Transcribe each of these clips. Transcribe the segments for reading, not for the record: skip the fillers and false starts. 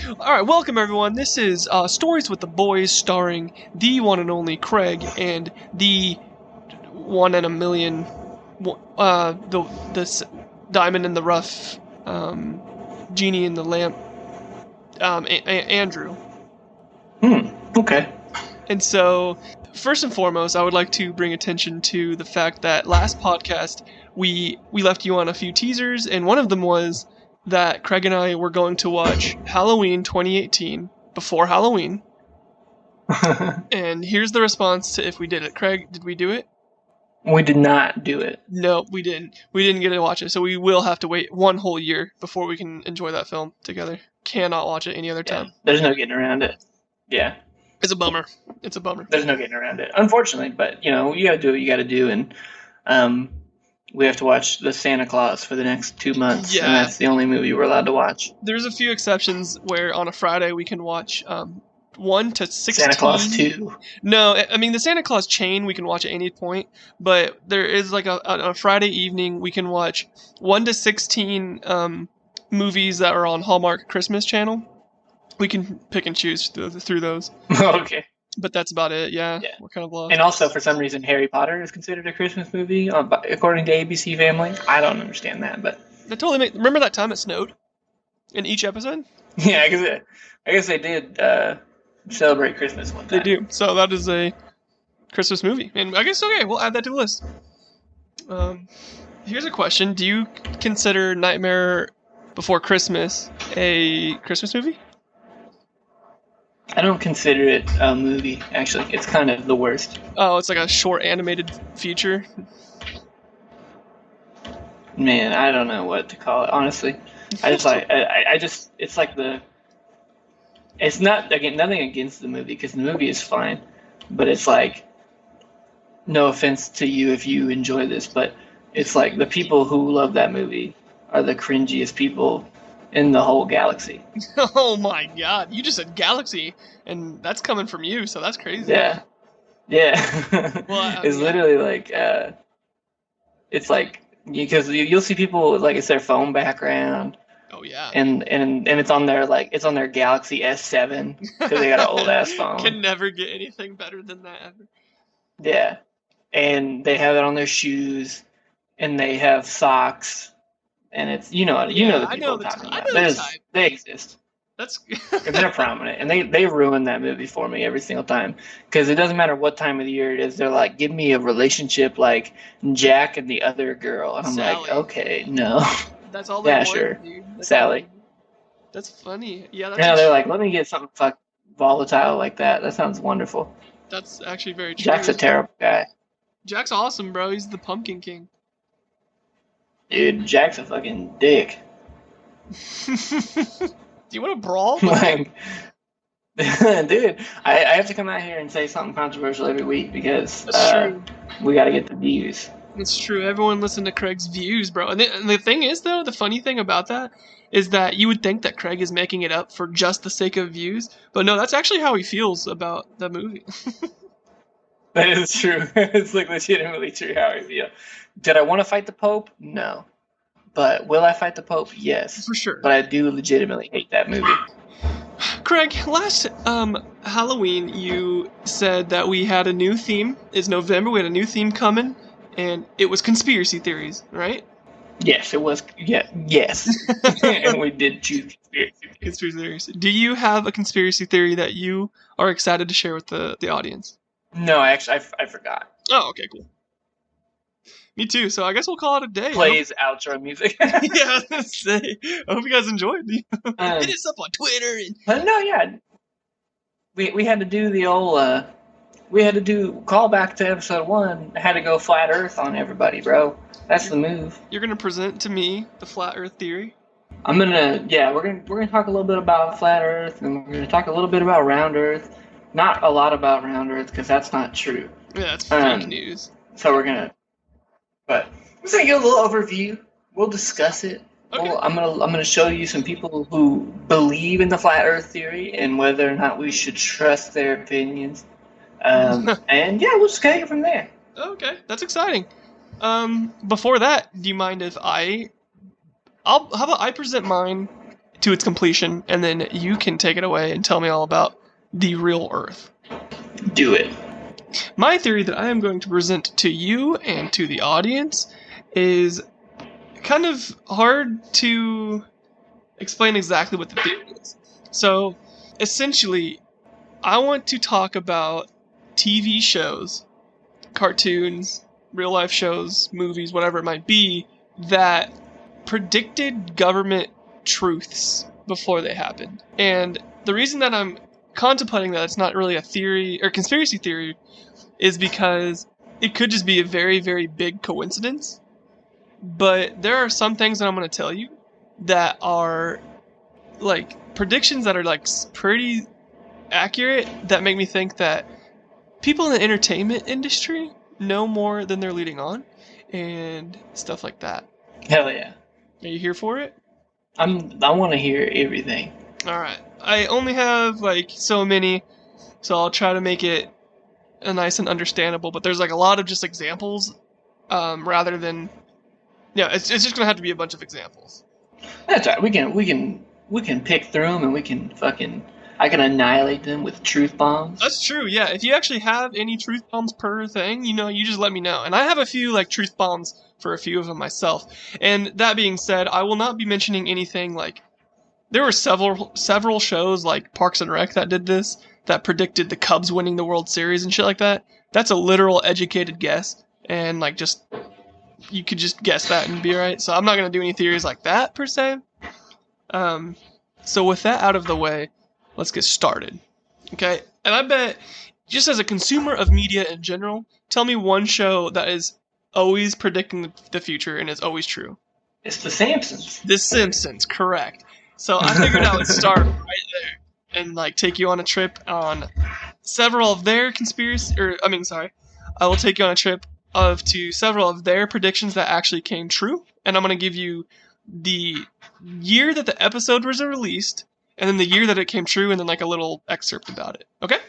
Alright, welcome everyone. This is Stories with the Boys, starring the one and only Craig and the one in a million, this diamond in the rough, genie in the lamp, Andrew. Okay. And so, first and foremost, I would like to bring attention to the fact that last podcast we left you on a few teasers, and one of them was that Craig and I were going to watch Halloween 2018 before Halloween. And here's the response to if we did it. Craig, did we do it? We did not do it. No, we didn't. We didn't get to watch it, so we will have to wait one whole year before we can enjoy that film together. Cannot watch it any other time. There's no getting around it. Yeah. It's a bummer. It's a bummer. There's no getting around it, unfortunately. But, you gotta do what you gotta do. And we have to watch The Santa Claus for the next 2 months. Yeah. And that's the only movie we're allowed to watch. There's a few exceptions where on a Friday we can watch 1 to 16. Santa Claus 2. No, I mean the Santa Claus chain we can watch at any point, but there is like a Friday evening we can watch 1 to 16 movies that are on Hallmark Christmas Channel. We can pick and choose through those. Okay. But that's about it, yeah. We're kind of lost. And also, for some reason, Harry Potter is considered a Christmas movie, according to ABC Family. I don't understand that, but... That totally remember that time it snowed? In each episode? Yeah, I guess they did celebrate Christmas one time. They do. So that is a Christmas movie. And I guess, okay, we'll add that to the list. Here's a question. Do you consider Nightmare Before Christmas a Christmas movie? I don't consider it a movie, actually. It's kind of the worst. Oh, it's like a short animated feature? Man, I don't know what to call it, honestly. It's like it's not, again, nothing against the movie, because the movie is fine, but it's like, no offense to you if you enjoy this, but it's like the people who love that movie are the cringiest people in the whole galaxy. Oh my god, you just said galaxy, and that's coming from you, so that's crazy. Yeah. Well, it's literally like, it's like, because you'll see people, like, it's their phone background. Oh yeah. And it's on their Galaxy S7, because they got an old ass phone. Can never get anything better than that ever. Yeah. And they have it on their shoes, and they have socks. And it's the people I'm talking about. They exist. That's they're prominent, and they ruin that movie for me every single time, because it doesn't matter what time of the year it is. They're like, give me a relationship like Jack and the other girl, and I'm Sally. like, okay, no. That's all they want. Sure. Dude. Sally. That's funny. Yeah. They're like, let me get something volatile like that. That sounds wonderful. That's actually very true. Jack's a terrible guy. Jack's awesome, bro. He's the Pumpkin King. Dude, Jack's a fucking dick. Do you want to brawl? Like, dude, I have to come out here and say something controversial every week, because we got to get the views. It's true. Everyone listen to Craig's views, bro. And the thing is, though, the funny thing about that is that you would think that Craig is making it up for just the sake of views, but no, that's actually how he feels about the movie. That is true. It's like legitimately true how I feel. Did I want to fight the Pope? No. But will I fight the Pope? Yes. For sure. But I do legitimately hate that movie. Craig, last Halloween you said that we had a new theme. It's November. We had a new theme coming, and it was conspiracy theories, right? Yes, it was. Yeah, yes. And we did choose conspiracy theories. Do you have a conspiracy theory that you are excited to share with the audience? No, actually, I forgot. Oh, okay, cool. Me too. So I guess we'll call it a day. Plays outro music. Yeah, I was gonna say. I hope you guys enjoyed. Hit us up on Twitter. No, yeah. We had to do the old. We had to do callback to episode 1. I had to go flat Earth on everybody, bro. That's the move. You're gonna present to me the flat Earth theory. We're gonna talk a little bit about flat Earth, and we're gonna talk a little bit about round Earth. Not a lot about round Earth, because that's not true. Yeah, that's fake news. So we're gonna give a little overview. We'll discuss it. Okay. I'm gonna show you some people who believe in the flat Earth theory and whether or not we should trust their opinions. And yeah, we'll just take it from there. Okay, that's exciting. Before that, do you mind if how about I present mine, to its completion, and then you can take it away and tell me all about the real Earth. Do it. My theory that I am going to present to you and to the audience is kind of hard to explain exactly what the theory is. So, essentially, I want to talk about TV shows, cartoons, real-life shows, movies, whatever it might be, that predicted government truths before they happened. And the reason that I'm contemplating that it's not really a theory or conspiracy theory is because it could just be a very, very big coincidence. But there are some things that I'm going to tell you that are like predictions that are like pretty accurate that make me think that people in the entertainment industry know more than they're leading on and stuff like that. Hell yeah. Are you here for it? I want to hear everything. All right. I only have like so many, so I'll try to make it nice and understandable, but there's like a lot of just examples rather than it's just going to have to be a bunch of examples. That's all right. We can pick through them and I can annihilate them with truth bombs. That's true. Yeah. If you actually have any truth bombs per thing, you just let me know. And I have a few like truth bombs for a few of them myself. And that being said, I will not be mentioning anything like there were several shows like Parks and Rec that did this, that predicted the Cubs winning the World Series and shit like that. That's a literal educated guess. And like you could just guess that and be right. So I'm not going to do any theories like that per se. So with that out of the way, let's get started. Okay? And I bet, just as a consumer of media in general, tell me one show that is always predicting the future and is always true. It's The Simpsons. The Simpsons, correct. So I figured I would start right there and like take you on a trip on several of their I will take you on a trip to several of their predictions that actually came true. And I'm going to give you the year that the episode was released, and then the year that it came true, and then like a little excerpt about it. Okay?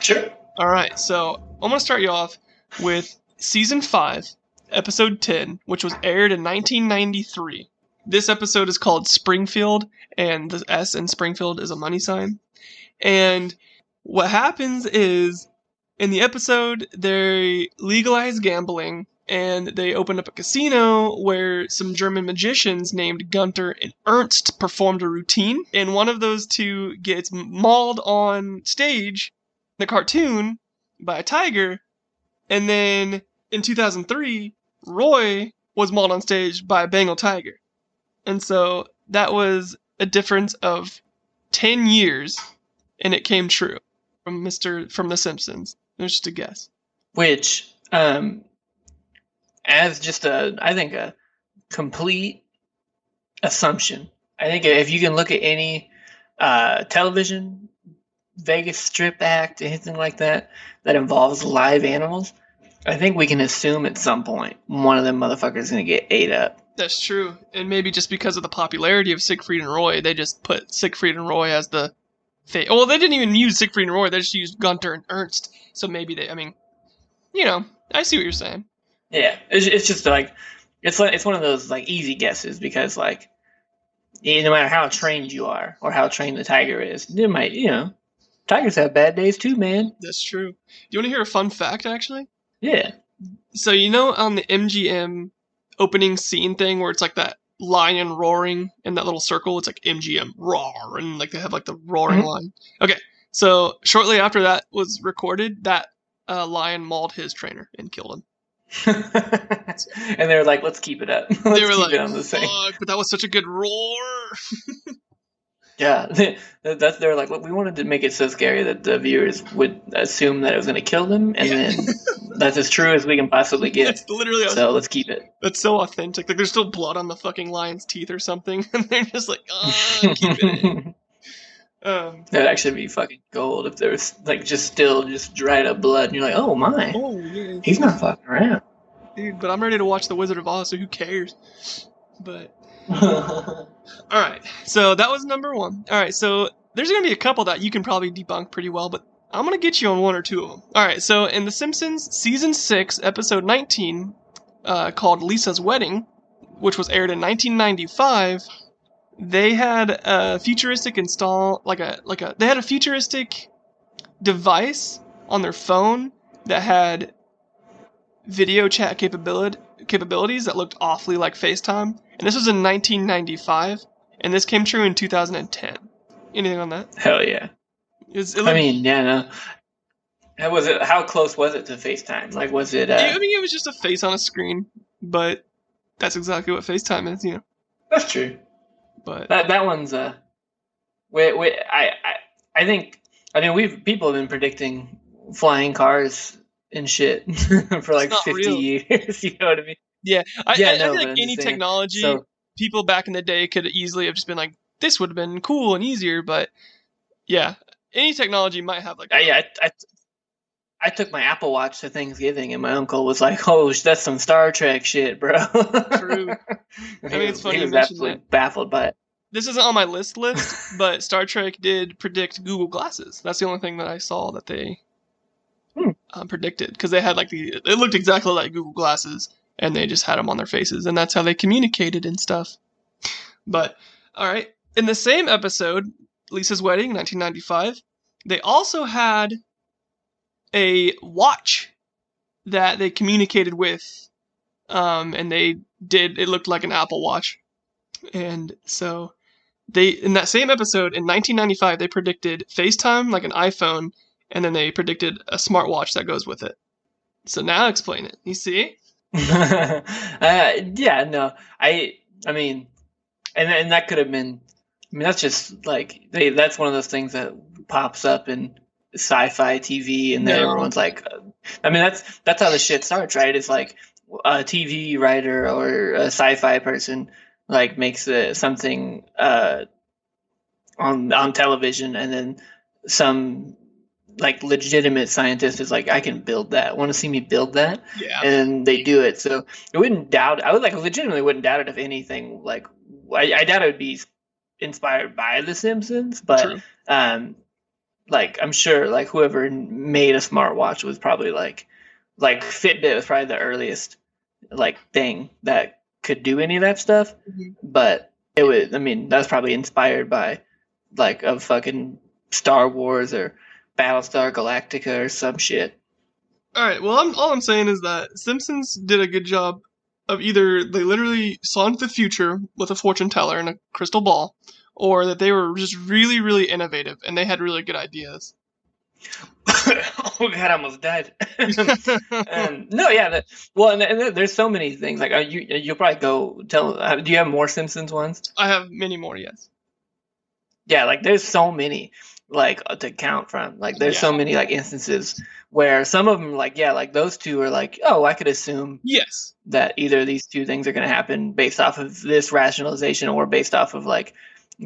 Sure. All right. So I'm going to start you off with Season 5, Episode 10, which was aired in 1993. This episode is called Springfield, and the S in Springfield is a money sign. And what happens is, in the episode, they legalize gambling, and they opened up a casino where some German magicians named Gunther and Ernst performed a routine, and one of those two gets mauled on stage, the cartoon, by a tiger, and then in 2003, Roy was mauled on stage by a Bengal tiger. And so that was a difference of 10 years, and it came true from The Simpsons. It was just a guess. Which, as just I think a complete assumption. I think if you can look at any television, Vegas Strip act, anything like that involves live animals, I think we can assume at some point one of them motherfuckers is going to get ate up. That's true. And maybe just because of the popularity of Siegfried and Roy, they just put Siegfried and Roy as the fate. Well, they didn't even use Siegfried and Roy. They just used Gunther and Ernst. So maybe I see what you're saying. Yeah, it's just like it's one of those like easy guesses because like no matter how trained you are or how trained the tiger is, tigers have bad days too, man. That's true. Do you want to hear a fun fact, actually? Yeah. So on the MGM opening scene thing where it's like that lion roaring in that little circle, it's like MGM roar, and like they have like the roaring line. Okay, so shortly after that was recorded, that lion mauled his trainer and killed him. And they were like, let's keep it up. Let's keep it on the same. But that was such a good roar. Yeah, they're like, we wanted to make it so scary that the viewers would assume that it was going to kill them, and then that's as true as we can possibly get. That's literally so let's keep it. That's so authentic. Like there's still blood on the fucking lion's teeth or something, and they're just like, keep it. That'd actually be fucking gold if there was like just dried up blood, and you're like, oh my, yeah. He's not fucking around, dude. But I'm ready to watch The Wizard of Oz, so who cares? But. Alright, so that was number one. Alright, so there's going to be a couple that you can probably debunk pretty well, but I'm going to get you on one or two of them. Alright, so in The Simpsons Season 6, Episode 19, called Lisa's Wedding, which was aired in 1995, they had a futuristic they had a futuristic device on their phone that had video chat capabilities that looked awfully like FaceTime. And this was in 1995, and this came true in 2010. Anything on that? Hell yeah. I mean, yeah, no. How was it? How close was it to FaceTime? Like, was it? I mean, it was just a face on a screen, but that's exactly what FaceTime is, you know. That's true. But that one's I think people have been predicting flying cars and shit for like 50 real. years. You know what I mean? Yeah, I feel like any technology, people back in the day could easily have just been like, this would have been cool and easier, but yeah, any technology might have like. I took my Apple Watch to Thanksgiving, and my uncle was like, "Oh, that's some Star Trek shit, bro." True. I mean, it's funny he you was mentioned absolutely that. Baffled by it. This isn't on my list, but Star Trek did predict Google Glasses. That's the only thing that I saw that they predicted, because they had it looked exactly like Google Glasses, and they just had them on their faces, and that's how they communicated and stuff. But all right, in the same episode, Lisa's Wedding, 1995, they also had a watch that they communicated with, and it looked like an Apple Watch. And so in that same episode in 1995, they predicted FaceTime, like an iPhone, and then they predicted a smartwatch that goes with it. So now explain it. You see? Yeah, no, I mean, and that could have been. I mean, that's just like that's one of those things that pops up in sci-fi TV, and then everyone's like, I mean, that's how the shit starts, right? It's like a TV writer or a sci-fi person like makes something on television, and then some like legitimate scientist is like, I can build that. Want to see me build that? Yeah. And they do it. So I legitimately wouldn't doubt it if anything. Like I doubt it would be inspired by The Simpsons, but True. Like I'm sure like whoever made a smartwatch was probably like Fitbit was probably the earliest like thing that could do any of that stuff. Mm-hmm. But it was, I mean, that was probably inspired by like a fucking Star Wars or Battlestar Galactica or some shit. All right. Well, all I'm saying is that Simpsons did a good job of either they literally saw into the future with a fortune teller and a crystal ball, or that they were just really, really innovative and they had really good ideas. Oh God, I almost died. No, yeah. And there's so many things. Like you'll probably go tell. Do you have more Simpsons ones? I have many more. Yes. Yeah, like there's so many like to count from. Like there's so many like instances where some of them like those two are like, oh, I could assume that either of these two things are going to happen based off of this rationalization or based off of like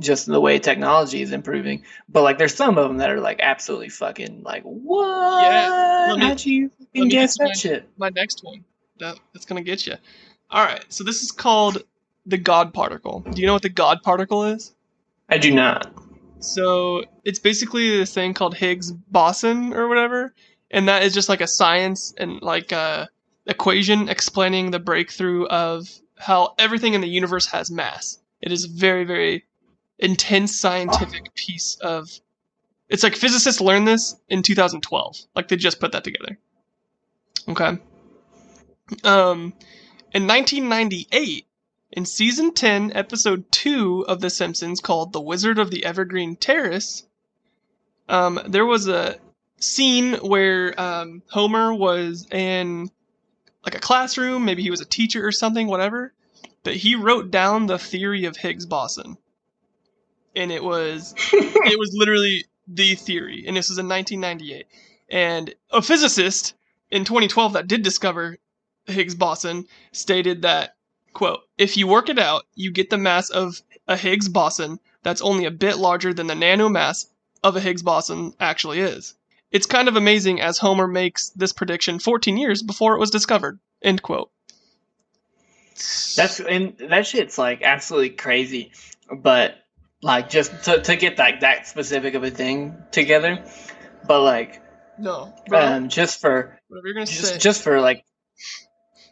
just the way technology is improving. But like there's some of them that are like absolutely fucking like, what? Yeah. How'd you guess that shit? My next one that's going to get you. All right, so this is called the God particle. Do you know what the God particle is? I do not. So it's basically this thing called Higgs boson or whatever, and that is just like a science and like a equation explaining the breakthrough of how everything in the universe has mass. It is a very, very intense scientific piece of. It's like physicists learned this in 2012. Like they just put that together. Okay. In 1998. In Season 10, Episode 2 of The Simpsons, called The Wizard of the Evergreen Terrace, there was a scene where Homer was in like a classroom, maybe he was a teacher or something, whatever, but he wrote down the theory of Higgs boson. And it was literally the theory, and this was in 1998. And a physicist in 2012 that did discover Higgs boson stated that, quote, if you work it out, you get the mass of a Higgs boson that's only a bit larger than the nanomass of a Higgs boson actually is. It's kind of amazing as Homer makes this prediction 14 years before it was discovered, end quote. That shit's like absolutely crazy, but like just to get like that specific of a thing together, but like no, just for whatever you're gonna say, just for like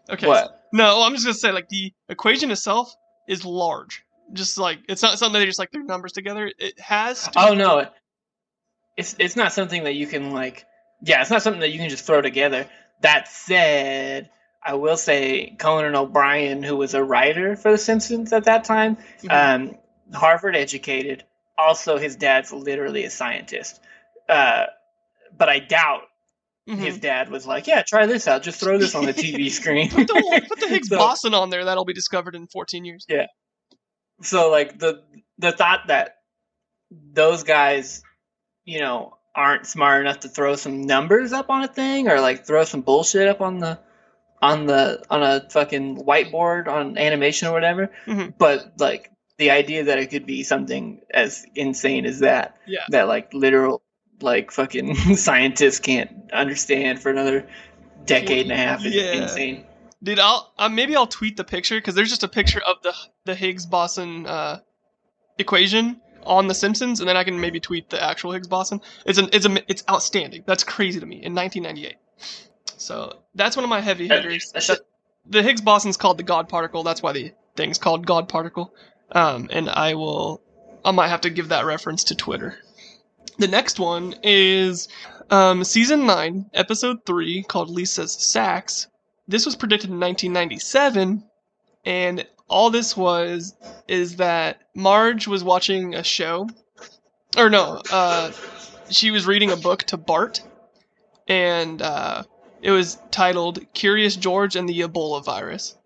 okay. What? No, I'm just going to say, like, the equation itself is large. Just like it's not something they just like threw numbers together. It has to. Oh no, it's not something that you can like. Yeah, it's not something that you can just throw together. That said, I will say Conan O'Brien, who was a writer for The Simpsons at that time, Harvard educated. Also, his dad's literally a scientist. But I doubt his dad was like, yeah, try this out. Just throw this on the TV screen. put the Higgs boson on there. That'll be discovered in 14 years. Yeah. So, like, the thought that those guys, you know, aren't smart enough to throw some numbers up on a thing or, like, throw some bullshit up on a fucking whiteboard on animation or whatever. But, like, the idea that it could be something as insane as that, that, like, literal, like, fucking scientists can't understand for another decade and a half is insane. Dude, maybe I'll tweet the picture because there's just a picture of the Higgs boson equation on The Simpsons, and then I can maybe tweet the actual Higgs boson. It's outstanding. That's crazy to me in 1998. So that's one of my heavy hitters. The Higgs boson's called the God particle. That's why the thing's called God particle. And I might have to give that reference to Twitter. The next one is season 9, episode 3, called Lisa's Sax. This was predicted in 1997, and all this is that Marge was watching a show, or no, she was reading a book to Bart, and it was titled Curious George and the Ebola Virus.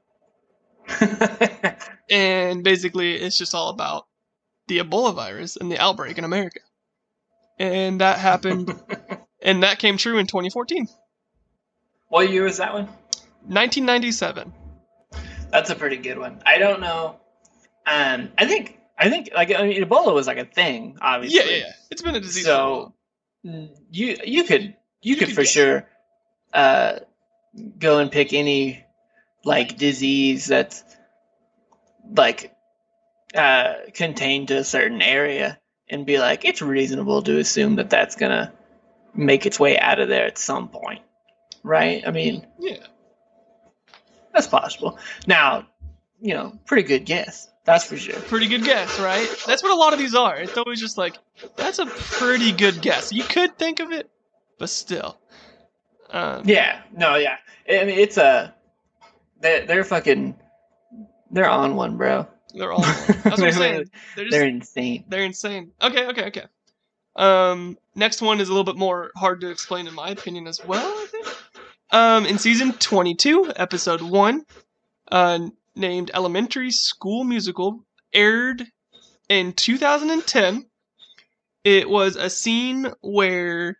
And basically, it's just all about the Ebola virus and the outbreak in America. And that happened, and that came true in 2014. What year was that one? 1997. That's a pretty good one. I don't know. I think like Ebola was like a thing, obviously. Yeah. It's been a disease. So you could for sure go and pick any like disease that's like contained to a certain area and be like, it's reasonable to assume that that's gonna make its way out of there at some point, right? I mean, yeah. That's possible. Now, you know, pretty good guess. That's for sure. Pretty good guess, right? That's what a lot of these are. It's always just like, that's a pretty good guess. You could think of it, but still. Yeah. No, yeah. I mean, it's they're fucking, they're on one, bro. They're on one. That's what I'm saying. They're insane. They're insane. Okay. Next one is a little bit more hard to explain in my opinion as well, I think. In season 22, episode 1, named Elementary School Musical, aired in 2010. It was a scene where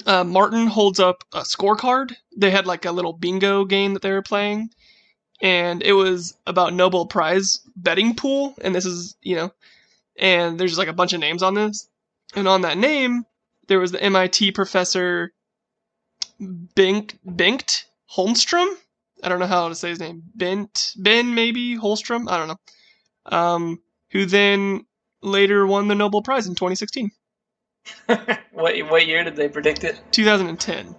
Martin holds up a scorecard. They had like a little bingo game that they were playing, and it was about Nobel Prize betting pool, and this is, you know, and there's like a bunch of names on this, and on that name, there was the MIT professor Bengt Holmstrom. I don't know how to say his name. Ben maybe Holmstrom. I don't know. Who then later won the Nobel Prize in 2016. What year did they predict it? 2010.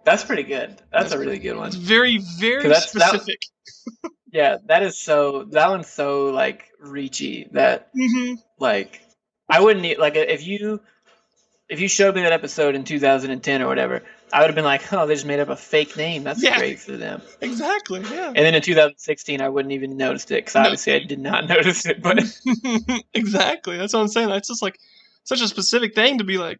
That's pretty good. That's a really good one. It's very, very specific. Yeah, that one's so like reachy that like I wouldn't need, like if you showed me that episode in 2010 or whatever, I would have been like, oh, they just made up a fake name. That's great for them. Exactly, yeah. And then in 2016, I wouldn't even noticed it because obviously I did not notice it. But exactly, that's what I'm saying. That's just like such a specific thing to be like,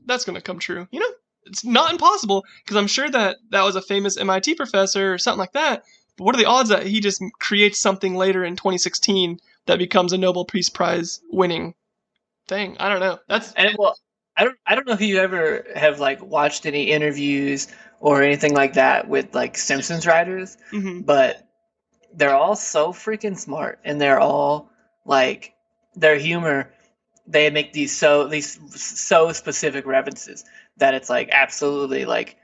that's going to come true. You know, it's not impossible because I'm sure that was a famous MIT professor or something like that. But what are the odds that he just creates something later in 2016 that becomes a Nobel Peace Prize winning thing? I don't know. I don't know if you ever have like watched any interviews or anything like that with like Simpsons writers, but they're all so freaking smart, and they're all like their humor. They make these so specific references that it's like absolutely like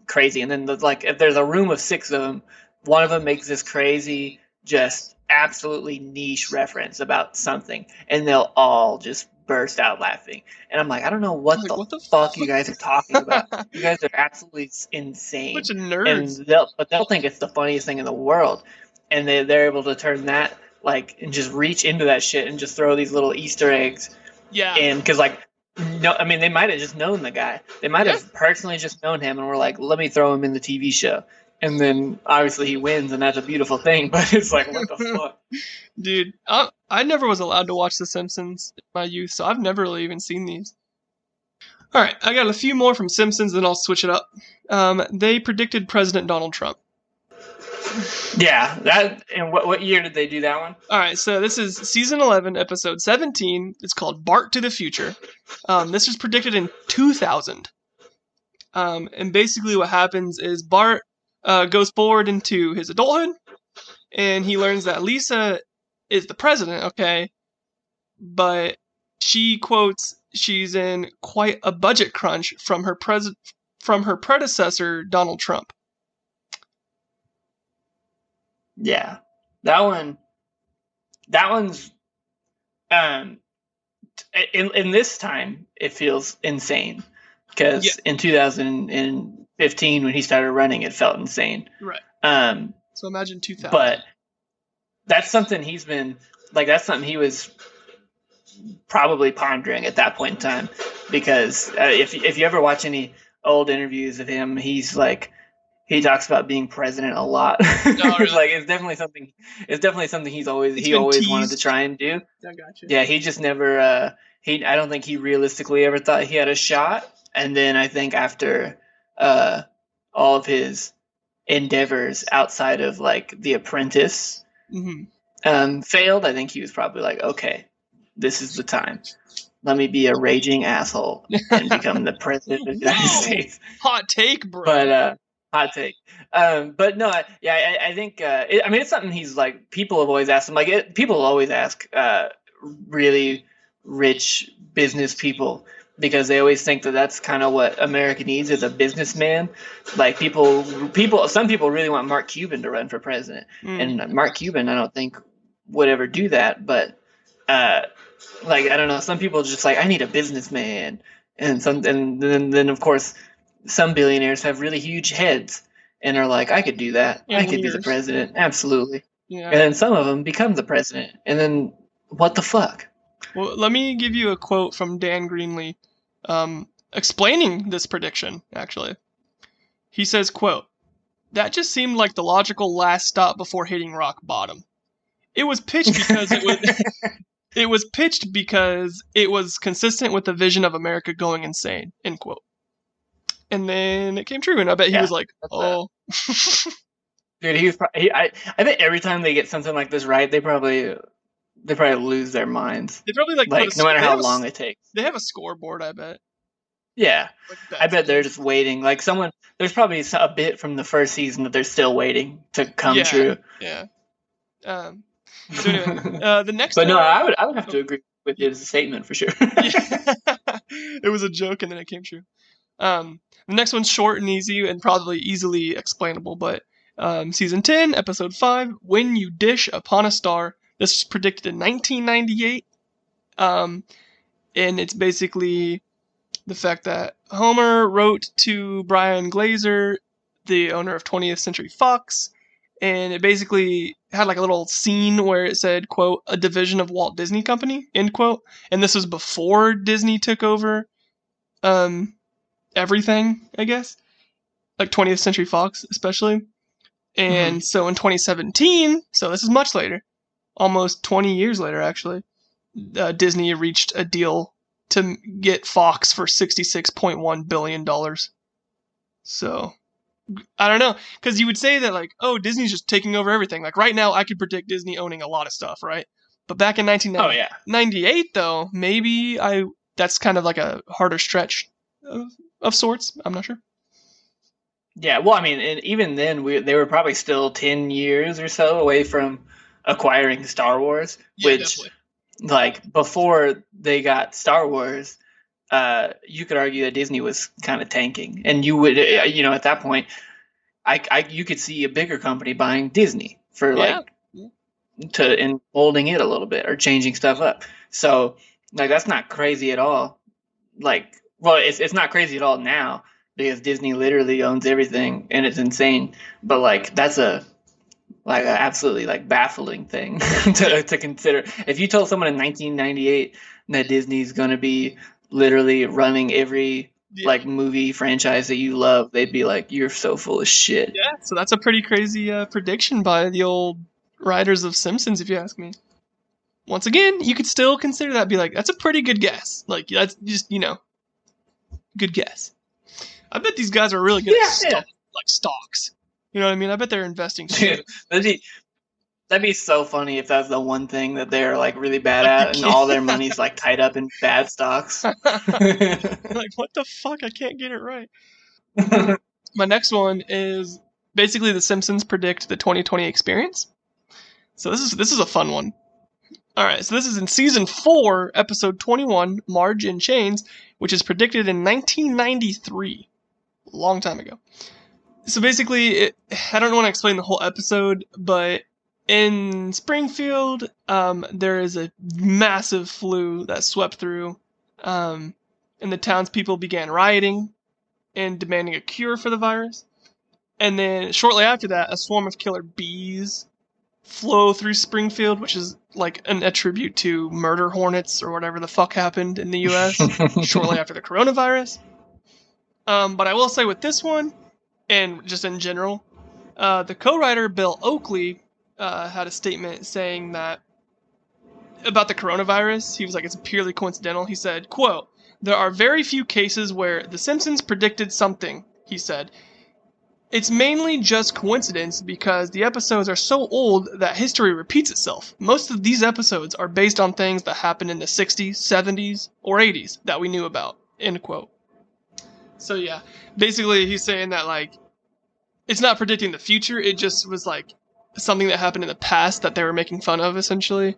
crazy. And then like if there's a room of 6 of them, one of them makes this crazy, just absolutely niche reference about something, and they'll all just burst out laughing. And I'm like, I don't know what the fuck you guys are talking about. You guys are absolutely insane. Bunch of nerds. And they'll think it's the funniest thing in the world. And they're able to turn that like, and just reach into that shit and just throw these little Easter eggs. Yeah. And because, like, no, I mean, they might have just known the guy. They might have personally just known him and were like, let me throw him in the TV show. And then obviously he wins, and that's a beautiful thing. But it's like, what the fuck? Dude, I never was allowed to watch The Simpsons in my youth, so I've never really even seen these. All right, I got a few more from Simpsons, then I'll switch it up. They predicted President Donald Trump. Yeah, that. And what year did they do that one? All right, so this is season 11, episode 17. It's called Bart to the Future. This was predicted in 2000. And basically what happens is Bart goes forward into his adulthood, and he learns that Lisa is the president, okay? But she quotes she's in quite a budget crunch from her predecessor, Donald Trump. Yeah, that one's in this time it feels insane because in 2015 when he started running it felt insane. Right. So imagine 2000. But that's something he's been like. That's something he was probably pondering at that point in time because if you ever watch any old interviews of him, he's like. He talks about being president a lot. Oh, really? Like it's definitely something he always wanted to try and do. I got you. Yeah, he just never I don't think he realistically ever thought he had a shot. And then I think after all of his endeavors outside of like The Apprentice failed, I think he was probably like, okay, this is the time. Let me be a raging asshole and become the president of the United States. Hot take, bro. But hot take. But no, I think, I mean, it's something he's like, people have always asked him, like, people always ask really rich business people because they always think that that's kind of what America needs is a businessman. Like, some people really want Mark Cuban to run for president. And Mark Cuban, I don't think, would ever do that. But, like, I don't know, some people just like, I need a businessman. And then of course, some billionaires have really huge heads and are like, I could do that. I could be the president. Absolutely. Yeah. And then some of them become the president. And then what the fuck? Well, let me give you a quote from Dan Greenlee explaining this prediction, actually. He says, quote, "That just seemed like the logical last stop before hitting rock bottom. It was pitched because it was pitched because it was consistent with the vision of America going insane," end quote. And then it came true, and I bet he was like, "Oh." Dude, I bet every time they get something like this right, they probably lose their minds. They probably like no matter how long it takes. They have a scoreboard, I bet. Yeah, like I bet they're just waiting. Like there's probably a bit from the first season that they're still waiting to come true. Yeah. So anyway, the next. But no, I would have to agree with his statement for sure. It was a joke, and then it came true. The next one's short and easy and probably easily explainable, but season 10, episode 5, When You Dish Upon a Star. This was predicted in 1998, and it's basically the fact that Homer wrote to Brian Glazer, the owner of 20th Century Fox, and it basically had like a little scene where it said, quote, "a division of Walt Disney Company," end quote, and this was before Disney took over everything, I guess, like 20th Century Fox especially. And so in 2017, so this is much later, almost 20 years later actually, Disney reached a deal to get Fox for $66.1 billion. So I don't know, because you would say that like, oh, Disney's just taking over everything. Like right now I could predict Disney owning a lot of stuff, right? But back in 1998 though, maybe that's kind of like a harder stretch of sorts. I'm not sure. Yeah, well, I mean, and even then, they were probably still 10 years or so away from acquiring Star Wars, which, definitely. Like, before they got Star Wars, you could argue that Disney was kind of tanking. And you would, at that point, you could see a bigger company buying Disney for, and molding it a little bit or changing stuff up. So, like, that's not crazy at all. Like, well, it's not crazy at all now because Disney literally owns everything and it's insane. But like that's a like an absolutely like baffling thing to consider. If you told someone in 1998 that Disney's going to be literally running every like movie franchise that you love, they'd be like, "You're so full of shit." Yeah, so that's a pretty crazy prediction by the old writers of Simpsons, if you ask me. Once again, you could still consider that, be like, that's a pretty good guess. Like, that's just, good guess. I bet these guys are really good at like stocks. You know what I mean? I bet they're investing. That'd be so funny if that's the one thing that they're like really bad at, and all their money's like tied up in bad stocks. Like, what the fuck? I can't get it right. My next one is basically the Simpsons predict the 2020 experience. So this is a fun one. All right, so this is in season 4, episode 21, Marge in Chains, which is predicted in 1993, a long time ago. So basically, I don't want to explain the whole episode, but in Springfield, there is a massive flu that swept through, and the townspeople began rioting and demanding a cure for the virus. And then shortly after that, a swarm of killer bees flow through Springfield, which is like a tribute to murder hornets or whatever the fuck happened in the US shortly after the coronavirus. But I will say with this one, and just in general, the co-writer Bill Oakley had a statement saying that about the coronavirus, he was like, it's purely coincidental. He said, quote, "There are very few cases where The Simpsons predicted something," he said. "It's mainly just coincidence because the episodes are so old that history repeats itself. Most of these episodes are based on things that happened in the 60s, 70s, or 80s that we knew about," end quote. So yeah, basically he's saying that like, it's not predicting the future, it just was like something that happened in the past that they were making fun of, essentially.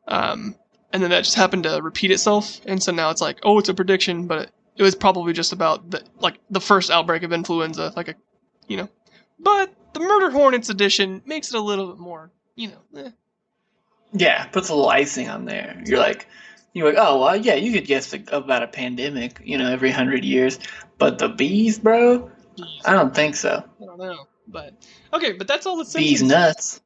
And then that just happened to repeat itself, and so now it's like, oh, it's a prediction, but it was probably just about the first outbreak of influenza, But the Murder Hornets edition makes it a little bit more, Yeah, puts a little icing on there. You're like, oh, well, yeah, you could guess about a pandemic, every 100 years. But the bees, bro? Bees. I don't think so. I don't know. But, okay, but that's all the Simpsons. Bees nuts.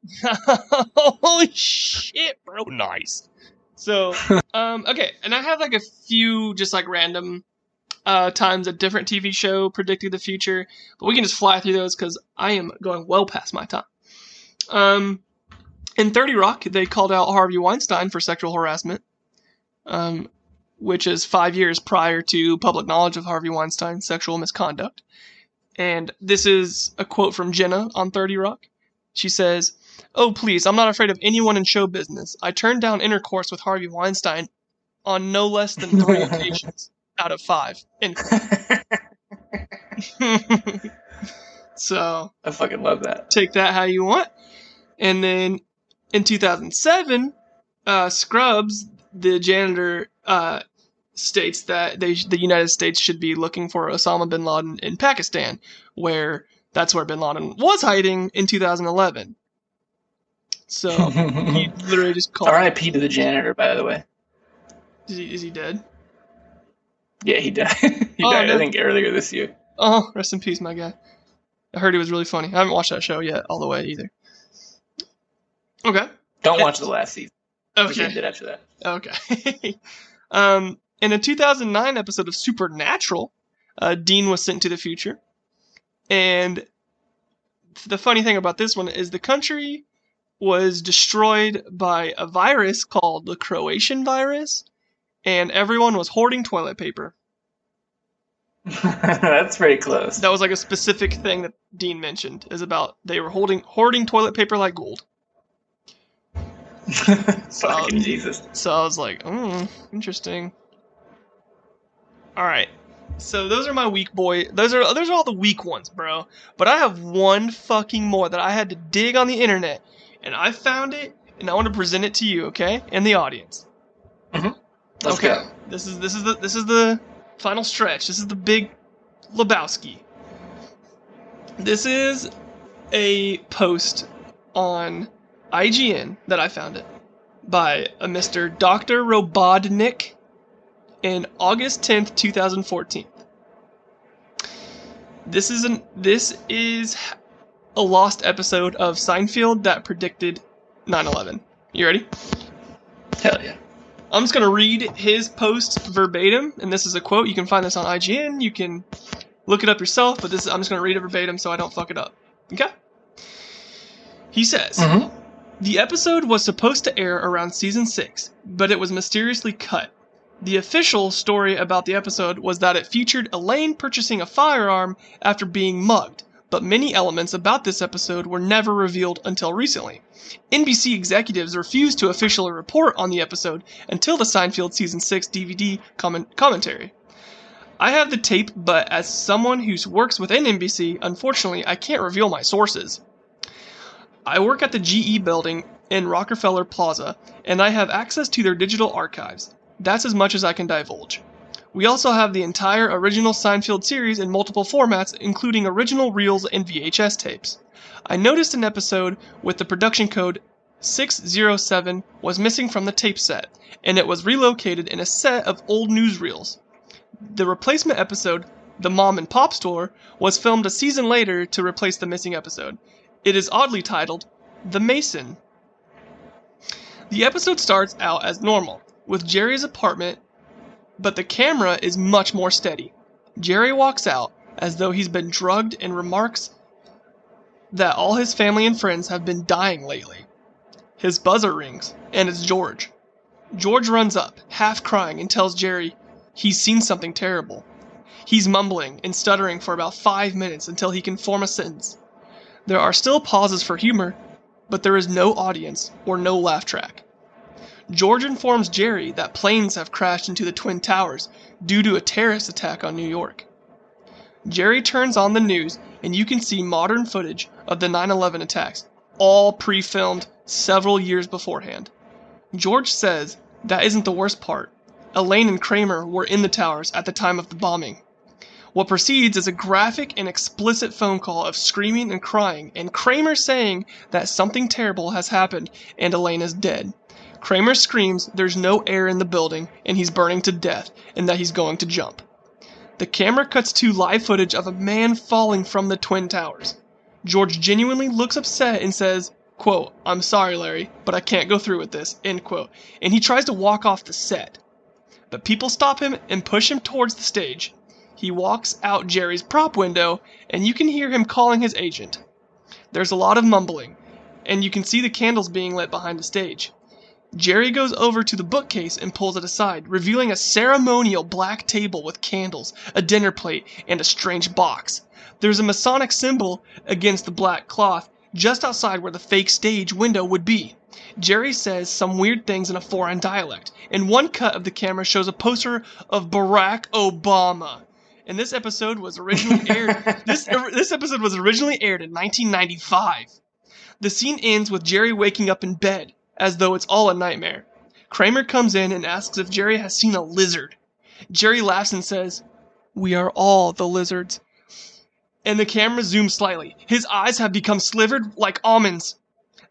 Holy shit, bro. Nice. So, okay, and I have like a few just like random times a different TV show predicted the future, but we can just fly through those because I am going well past my time. In 30 Rock, they called out Harvey Weinstein for sexual harassment, which is 5 years prior to public knowledge of Harvey Weinstein's sexual misconduct. And this is a quote from Jenna on 30 Rock. She says, "Oh, please, I'm not afraid of anyone in show business. I turned down intercourse with Harvey Weinstein on no less than 3 occasions out of 5. So I fucking love that. Take that how you want. And then in 2007, Scrubs, the janitor, states that the United States should be looking for Osama bin Laden in Pakistan, where that's where bin Laden was hiding in 2011. So he literally just called. R.I.P. to the janitor, by the way. Is he dead? Yeah, he died. He died, no. I think, earlier this year. Oh, rest in peace, my guy. I heard he was really funny. I haven't watched that show yet, all the way either. Okay. Don't watch the last season. Okay. We did after that. Okay. In a 2009 episode of Supernatural, Dean was sent to the future. And the funny thing about this one is the country was destroyed by a virus called the Croatian virus, and everyone was hoarding toilet paper. That's pretty close. That was like a specific thing that Dean mentioned, is about they were hoarding toilet paper like gold. Fucking Jesus. So I was like, interesting. Alright. So those are my weak boy. Those are all the weak ones, bro. But I have one fucking more that I had to dig on the internet, and I found it, and I want to present it to you, okay? And the audience. Mm-hmm. Let's go. This is the final stretch. This is the big Lebowski. This is a post on IGN that I found it by a Mr. Dr. Robodnik in August 10th, 2014. This is a lost episode of Seinfeld that predicted 9/11. You ready? Hell yeah. I'm just going to read his post verbatim, and this is a quote. You can find this on IGN. You can look it up yourself, but I'm just going to read it verbatim so I don't fuck it up. Okay? He says, The episode was supposed to air around season 6, but it was mysteriously cut. The official story about the episode was that it featured Elaine purchasing a firearm after being mugged, but many elements about this episode were never revealed until recently. NBC executives refused to officially report on the episode until the Seinfeld Season 6 DVD commentary. I have the tape, but as someone who works within NBC, unfortunately, I can't reveal my sources. I work at the GE building in Rockefeller Plaza, and I have access to their digital archives. That's as much as I can divulge. We also have the entire original Seinfeld series in multiple formats, including original reels and VHS tapes. I noticed an episode with the production code 607 was missing from the tape set, and it was relocated in a set of old newsreels. The replacement episode, The Mom and Pop Store, was filmed a season later to replace the missing episode. It is oddly titled, The Mason. The episode starts out as normal, with Jerry's apartment, but the camera is much more steady. Jerry walks out as though he's been drugged and remarks that all his family and friends have been dying lately. His buzzer rings, and it's George. George runs up, half crying, and tells Jerry he's seen something terrible. He's mumbling and stuttering for about 5 minutes until he can form a sentence. There are still pauses for humor, but there is no audience or no laugh track. George informs Jerry that planes have crashed into the Twin Towers due to a terrorist attack on New York. Jerry turns on the news, and you can see modern footage of the 9/11 attacks, all pre-filmed several years beforehand. George says that isn't the worst part. Elaine and Kramer were in the towers at the time of the bombing. What precedes is a graphic and explicit phone call of screaming and crying, and Kramer saying that something terrible has happened and Elaine is dead. Kramer screams there's no air in the building and he's burning to death and that he's going to jump. The camera cuts to live footage of a man falling from the Twin Towers. George genuinely looks upset and says, quote, I'm sorry, Larry, but I can't go through with this, end quote, and he tries to walk off the set. But people stop him and push him towards the stage. He walks out Jerry's prop window, and you can hear him calling his agent. There's a lot of mumbling, and you can see the candles being lit behind the stage. Jerry goes over to the bookcase and pulls it aside, revealing a ceremonial black table with candles, a dinner plate, and a strange box. There's a Masonic symbol against the black cloth, just outside where the fake stage window would be. Jerry says some weird things in a foreign dialect, and one cut of the camera shows a poster of Barack Obama. And this episode was originally aired. This episode was originally aired in 1995. The scene ends with Jerry waking up in bed, as though it's all a nightmare. Kramer comes in and asks if Jerry has seen a lizard. Jerry laughs and says, "We are all the lizards." And the camera zooms slightly. His eyes have become slivered like almonds.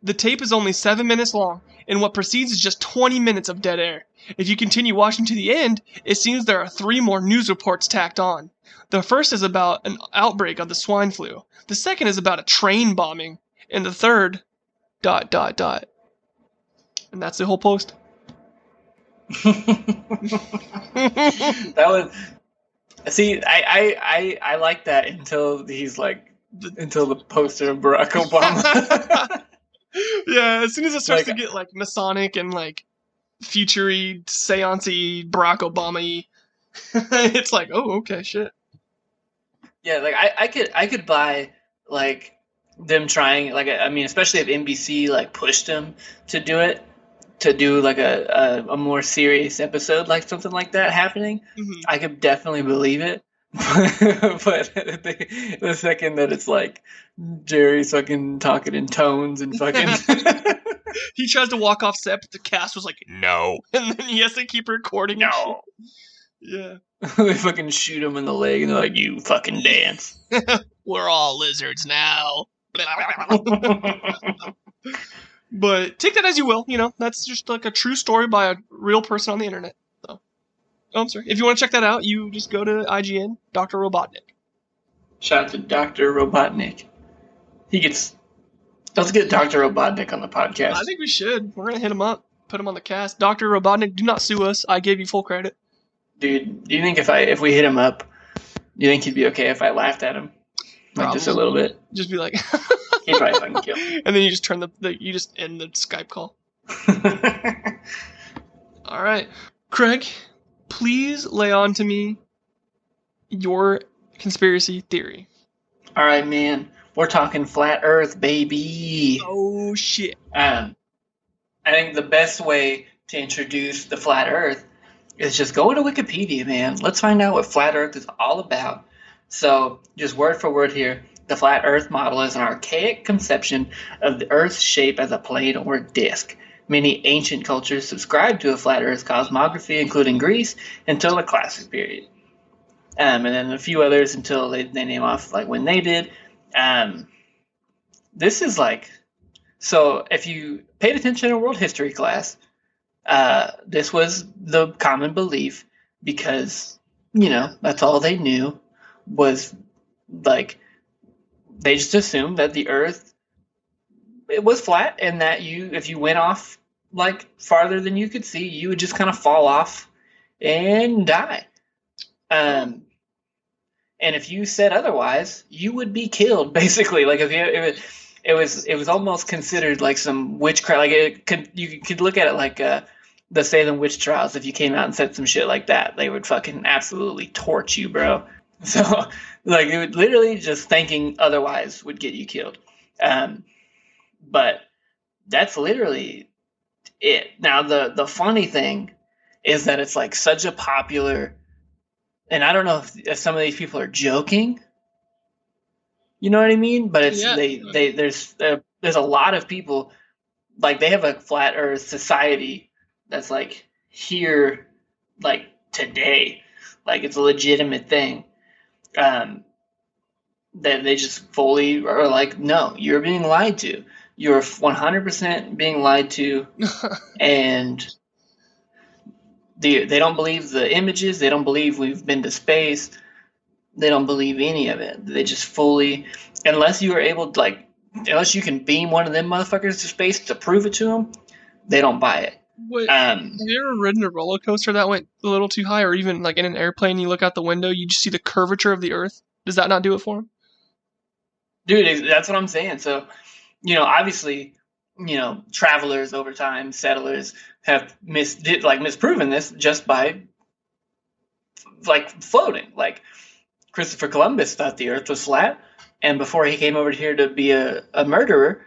The tape is only 7 minutes long, and what precedes is just 20 minutes of dead air. If you continue watching to the end, it seems there are 3 more news reports tacked on. The first is about an outbreak of the swine flu. The second is about a train bombing. And the third, ... And that's the whole post. That was... See, I like that until he's like... Until the poster of Barack Obama. Yeah, as soon as it starts to get like Masonic and like future-y, seance-y, Barack Obama-y, it's like, oh, okay, shit. Yeah, like I could buy like them trying, like, I mean, especially if NBC like pushed them to do it, to do like a more serious episode, like something like that happening. Mm-hmm. I could definitely believe it. But the second that it's like Jerry's fucking talking in tones and fucking he tries to walk off set, but the cast was like, no, and then he has to keep recording. No. Yeah. They fucking shoot him in the leg and they're like, you fucking dance. We're all lizards now. But take that as you will, you know, that's just like a true story by a real person on the internet. So, oh, I'm sorry. If you want to check that out, you just go to IGN, Dr. Robotnik. Shout out to Dr. Robotnik. He gets. Let's get Dr. Robotnik on the podcast. I think we should. We're gonna hit him up, put him on the cast. Dr. Robotnik, do not sue us. I gave you full credit. Dude, do you think if we hit him up, you think he'd be okay if I laughed at him? Like just a little bit? Just be like he'd probably fucking kill me. And then you just turn you just end the Skype call. All right. Craig, please lay on to me your conspiracy theory. All right, man. We're talking flat Earth, baby. Oh, shit. I think the best way to introduce the flat Earth is just go to Wikipedia, man. Let's find out what flat Earth is all about. So, just word for word here. The flat Earth model is an archaic conception of the Earth's shape as a plane or disc. Many ancient cultures subscribed to a flat Earth cosmography, including Greece, until the Classic period. And then a few others until they name off like when they did. This is like, so if you paid attention in world history class, this was the common belief because, that's all they knew was like, they just assumed that the Earth, it was flat and that if you went off like farther than you could see, you would just kind of fall off and die. And if you said otherwise, you would be killed. Basically, like it was almost considered like some witchcraft. Like you could look at it like the Salem witch trials. If you came out and said some shit like that, they would fucking absolutely torch you, bro. So like it would literally just thinking otherwise would get you killed. But that's literally it. Now the funny thing is that it's like such a popular. And I don't know if some of these people are joking. You know what I mean? But it's there's a lot of people like they have a flat Earth society that's like here like today, like it's a legitimate thing. That they just fully are like, no, you're being lied to. You're 100% being lied to, and. They don't believe the images. They don't believe we've been to space. They don't believe any of it. They just fully, unless you are able to unless you can beam one of them motherfuckers to space to prove it to them, they don't buy it. Wait, have you ever ridden a roller coaster that went a little too high, or even like in an airplane, you look out the window, you just see the curvature of the Earth? Does that not do it for them? Dude, that's what I'm saying. So, obviously, travelers over time, settlers have misproven this just by like floating. Like Christopher Columbus thought the Earth was flat, and before he came over here to be a murderer,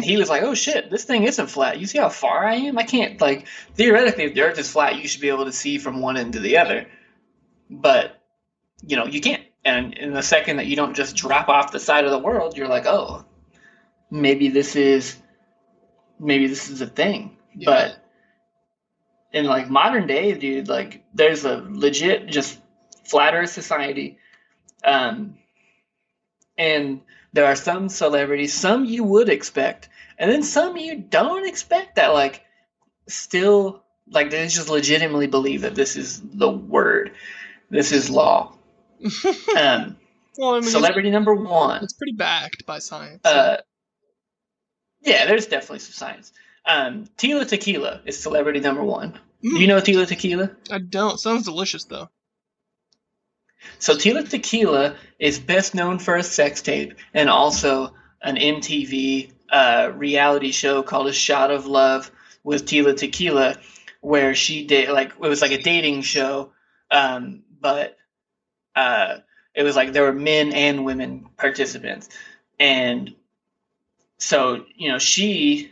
he was like, "Oh shit, this thing isn't flat. You see how far I am? I can't theoretically, if the Earth is flat, you should be able to see from one end to the other, but you can't. And in the second that you don't just drop off the side of the world, you're like, oh." Maybe this is a thing. Yeah. But in like modern day, dude, like there's a legit just flat Earth society. And there are some celebrities, some you would expect, and then some you don't expect that like still like they just legitimately believe that this is the word. This is law. Well, I mean, celebrity number one. It's pretty backed by science. Yeah, there's definitely some science. Tila Tequila is celebrity number one. Do you know Tila Tequila? I don't. Sounds delicious, though. So Tila Tequila is best known for a sex tape and also an MTV reality show called A Shot of Love with Tila Tequila, where she did it was like a dating show, but it was like there were men and women participants, and so, she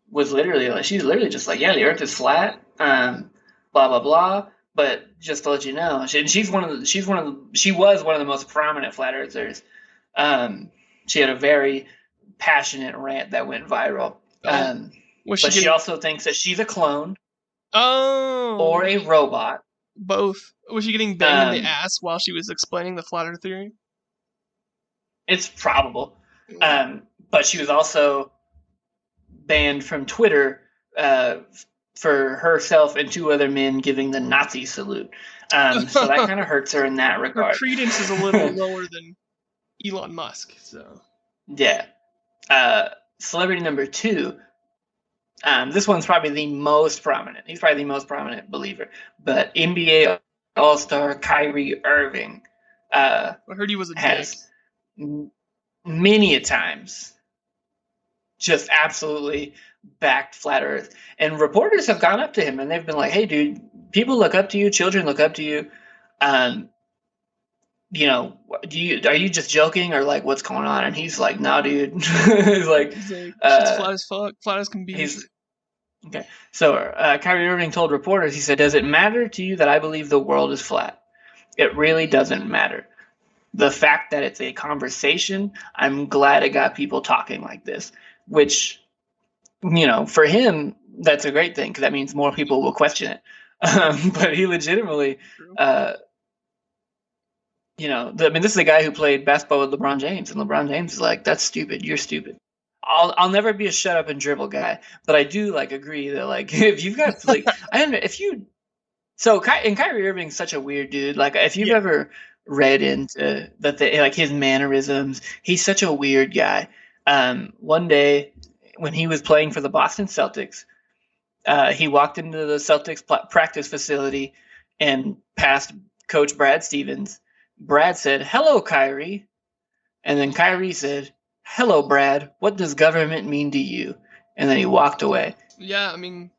was literally she's literally just like, yeah, the Earth is flat, blah, blah, blah. But just to let you know, she was one of the most prominent flat earthers. She had a very passionate rant that went viral. But she also thinks that she's a clone. Oh. Or a robot. Both. Was she getting banged in the ass while she was explaining the flat earth theory? It's probable. But she was also banned from Twitter for herself and two other men giving the Nazi salute. So that kind of hurts her in that regard. Her credence is a little lower than Elon Musk. So Yeah. Celebrity number 2. This one's probably the most prominent. He's probably the most prominent believer. But NBA All-Star Kyrie Irving I heard he was a dick. has many a times just absolutely backed Flat Earth. And reporters have gone up to him and they've been like, hey, dude, people look up to you. Children look up to you. You know, are you just joking or like what's going on? And he's like, no, dude. He's like, shit's flat as fuck, flat as can be. Okay. So Kyrie Irving told reporters, he said, does it matter to you that I believe the world is flat? It really doesn't matter. The fact that it's a conversation, I'm glad it got people talking like this, which, you know, for him, that's a great thing because that means more people will question it. But he legitimately, you know, I mean, this is a guy who played basketball with LeBron James, and LeBron James is like, that's stupid. You're stupid. I'll never be a shut up and dribble guy, but I do like agree that like if you've got like Kyrie Irving's such a weird dude. Like if you've ever read into like his mannerisms, he's such a weird guy. One day when he was playing for the Boston Celtics, he walked into the Celtics practice facility and passed Coach Brad Stevens. Brad said, "Hello, Kyrie," and then Kyrie said, "Hello, Brad. What does government mean to you?" And then he walked away. Yeah, I mean,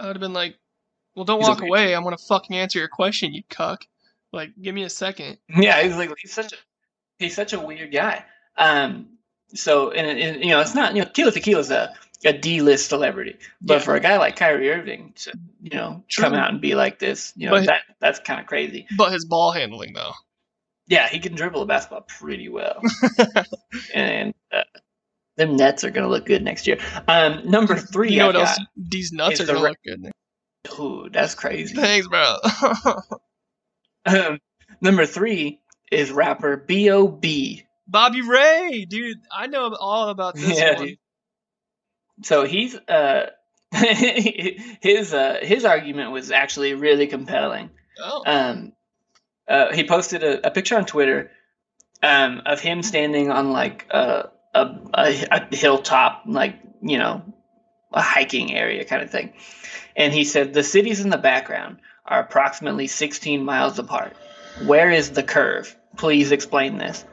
I would have been like, well, don't walk away. I'm going to fucking answer your question, you cuck. Like, give me a second. Yeah, he's such a weird guy. So, and you know, it's not, you know, Tila Tequila's a D-list celebrity. But for a guy like Kyrie Irving to, you know, come out and be like this, you know, that's kind of crazy. But his ball handling, though. Yeah, he can dribble a basketball pretty well. And them Nets are going to look good next year. Number 3. You know what else? These nuts are going to look good. Ooh, that's crazy. Thanks, bro. Number 3 is rapper B.O.B. Bobby Ray, dude. I know all about this one. Dude. So he's his argument was actually really compelling. Oh. He posted a picture on Twitter of him standing on like a hilltop, like, you know, a hiking area kind of thing. And he said, the cities in the background are approximately 16 miles apart. Where is the curve? Please explain this.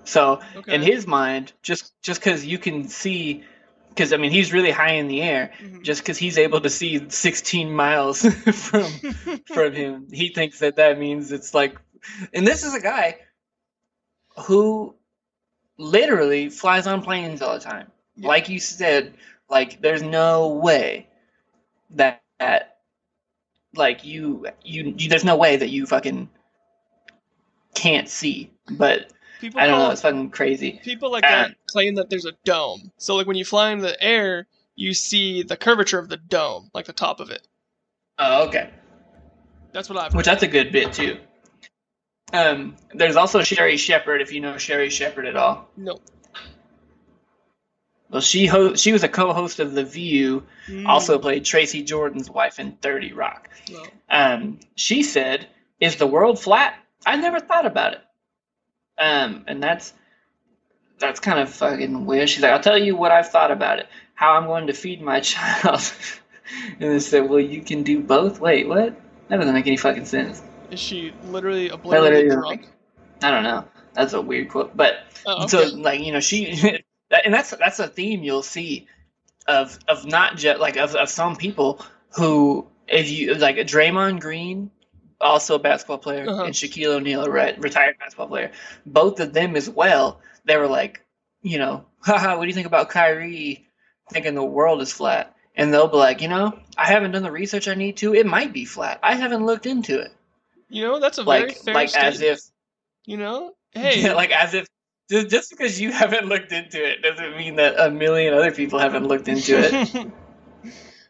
So in his mind, just because you can see, because I mean, he's really high in the air, just because he's able to see 16 miles from him, he thinks that means it's like, and this is a guy who literally flies on planes all the time. Yeah. Like you said, like there's no way that like you there's no way that you fucking can't see. But I don't know, it's fucking crazy. People like that claim that there's a dome. So like when you fly in the air, you see the curvature of the dome, like the top of it. Oh, okay. That's what I've heard. Which that's a good bit too. There's also Sherry Shepherd, if you know Sherry Shepherd at all. No. Well, she was a co-host of The View, also played Tracy Jordan's wife in 30 Rock. Wow. She said, "Is the world flat? I never thought about it." And that's kind of fucking weird. She's like, "I'll tell you what I've thought about it. How I'm going to feed my child." And they said, "Well, you can do both." Wait, what? That doesn't make any fucking sense. Is she literally obliterated drunk? I don't know. That's a weird quote. But so like, you know, she and that's a theme you'll see of not just like of some people who, if you like Draymond Green, also a basketball player, and Shaquille O'Neal, a retired basketball player, both of them as well, they were like, you know, haha, what do you think about Kyrie thinking the world is flat? And they'll be like, you know, I haven't done the research I need to. It might be flat. I haven't looked into it. You know, that's a very fair statement. As if, you know, hey. Yeah, like as if, just because you haven't looked into it doesn't mean that a million other people haven't looked into it.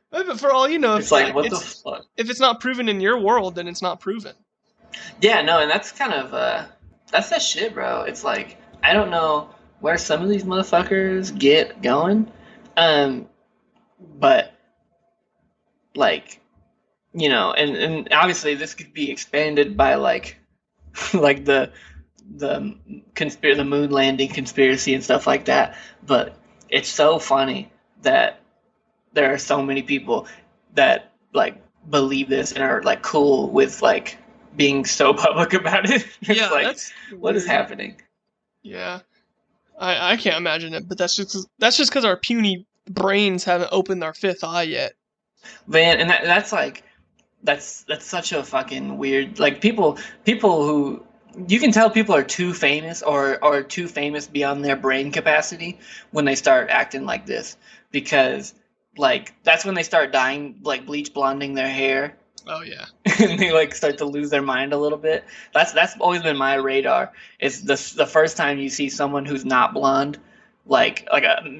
But for all you know, it's like, what the fuck? If it's not proven in your world, then it's not proven. Yeah, no, and that's kind of, that's that shit, bro. It's like, I don't know where some of these motherfuckers get going, but, like, you know, and obviously this could be expanded by, like, like the the moon landing conspiracy and stuff like that. But it's so funny that there are so many people that like believe this and are like cool with like being so public about it. It's Yeah, like, that's what is weird. happening? Yeah, I can't imagine it, but that's just because our puny brains haven't opened our fifth eye yet. Man, and that's such a fucking weird, like, people who, you can tell people are too famous or too famous beyond their brain capacity when they start acting like this, because like that's when they start dying, like bleach blonding their hair. Oh yeah. And they like start to lose their mind a little bit. That's always been my radar. It's the first time you see someone who's not blonde,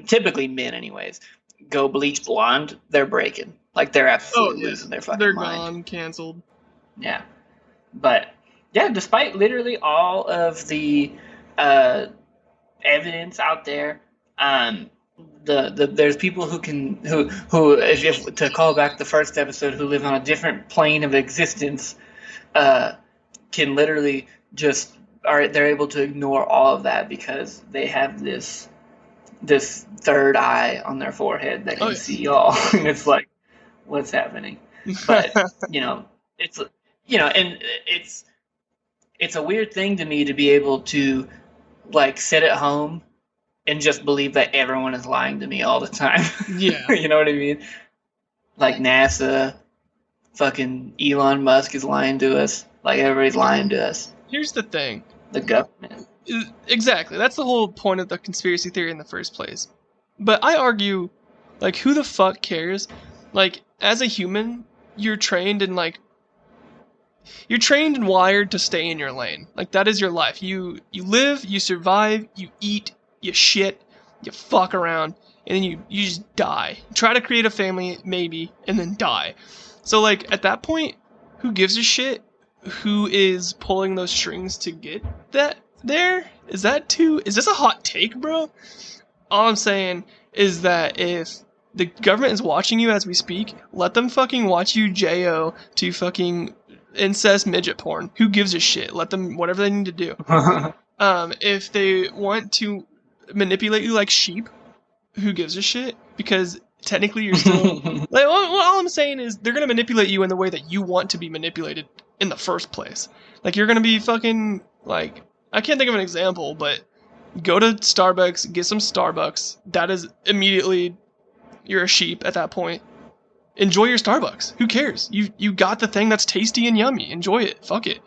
typically men anyways, go bleach blonde, they're breaking. Like they're absolutely losing their fucking mind. They're gone, canceled. Yeah. But yeah, despite literally all of the evidence out there, there's people who if to call back the first episode, who live on a different plane of existence, can literally just they're able to ignore all of that because they have this third eye on their forehead that can see y'all. And it's like, what's happening? But it's a weird thing to me to be able to like sit at home and just believe that everyone is lying to me all the time. Yeah. You know what I mean? Like NASA, fucking Elon Musk is lying to us. Like everybody's lying to us. Here's the thing. The government. Exactly. That's the whole point of the conspiracy theory in the first place. But I argue, like, who the fuck cares? Like, as a human, you're trained and wired to stay in your lane. Like, that is your life. You live, you survive, you eat, you shit, you fuck around, and then you just die. Try to create a family, maybe, and then die. So, like, at that point, who gives a shit who is pulling those strings to get that there? Is this a hot take, bro? All I'm saying is that if the government is watching you as we speak, let them fucking watch you JO to fucking incest midget porn. Who gives a shit? Let them, whatever they need to do. If they want to manipulate you like sheep, who gives a shit? Because technically you're still like, all I'm saying is they're gonna manipulate you in the way that you want to be manipulated in the first place. Like, you're gonna be fucking, like, I can't think of an example, but go to Starbucks, get some Starbucks. That is immediately, you're a sheep at that point. Enjoy your Starbucks. Who cares? You got the thing that's tasty and yummy. Enjoy it. Fuck it.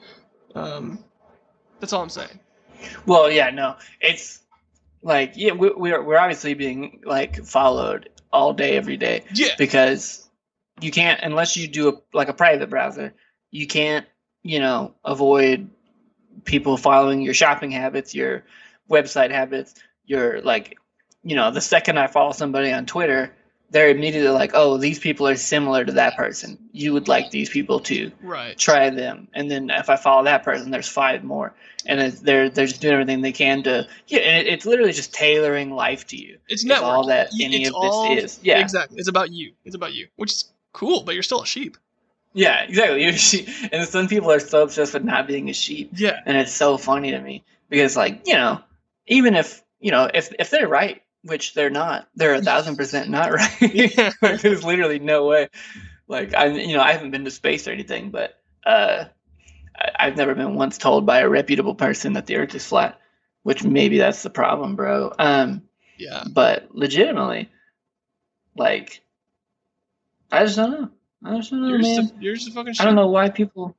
That's all I'm saying. Well, yeah, no, it's like, yeah, we're obviously being like followed all day, every day. Yeah. Because you can't, unless you do a private browser, you can't, avoid people following your shopping habits, your website habits, your like, the second I follow somebody on Twitter, they're immediately like, oh, these people are similar to that person. You would like these people too. Right. Try them. And then if I follow that person, there's 5 more. And they're just doing everything they can to, and it's literally just tailoring life to you. It's networking. All that any of this is. Yeah. Exactly. It's about you, which is cool, but you're still a sheep. Yeah, exactly. You're a sheep. And some people are so obsessed with not being a sheep. Yeah. And it's so funny to me because, like, even if they're right, which they're not, they're 1,000% not right. Yeah. Like, there's literally no way. Like, I haven't been to space or anything, but I've never been once told by a reputable person that the Earth is flat, which maybe that's the problem, bro. Yeah. But legitimately, like, I just don't know. Man. You're just a fucking sheep. I don't know why people.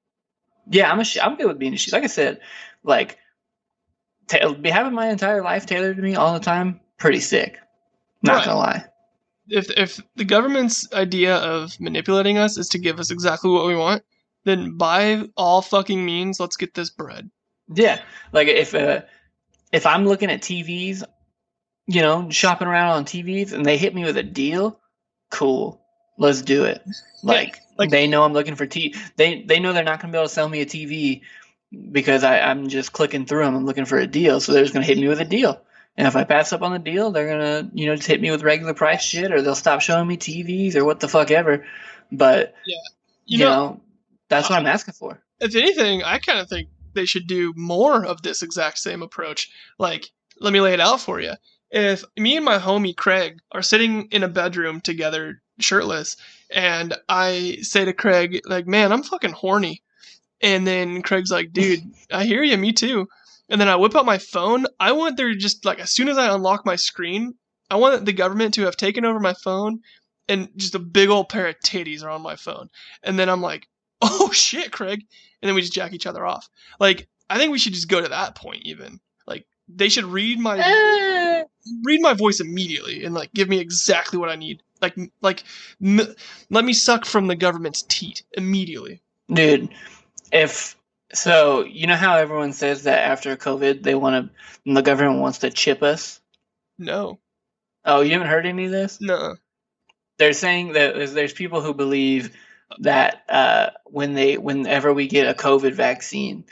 Yeah, I'm good with being a sheep. Like I said, like, having my entire life tailored to me all the time, pretty sick. Not gonna lie. If the government's idea of manipulating us is to give us exactly what we want, then by all fucking means, let's get this bread. Yeah, like if I'm looking at TVs, shopping around on TVs, and they hit me with a deal, cool. Let's do it. Like they know I'm looking for TV. They know they're not going to be able to sell me a TV because I'm just clicking through them. I'm looking for a deal. So they're just going to hit me with a deal. And if I pass up on the deal, they're going to, just hit me with regular price shit, or they'll stop showing me TVs or what the fuck ever. But, yeah, that's what I'm asking for. If anything, I kind of think they should do more of this exact same approach. Like, let me lay it out for you. If me and my homie Craig are sitting in a bedroom together, shirtless, and I say to Craig, like, man, I'm fucking horny. And then Craig's like, dude, I hear you, me too. And then I whip out my phone. I want there just, like, as soon as I unlock my screen, I want the government to have taken over my phone and just a big old pair of titties are on my phone. And then I'm like, oh shit, Craig. And then we just jack each other off. Like, I think we should just go to that point even. Like, they should read my voice immediately and, like, give me exactly what I need. Let me suck from the government's teat immediately. Dude, you know how everyone says that after COVID the government wants to chip us? No. Oh, you haven't heard any of this? No. They're saying that there's people who believe that whenever we get a COVID vaccine,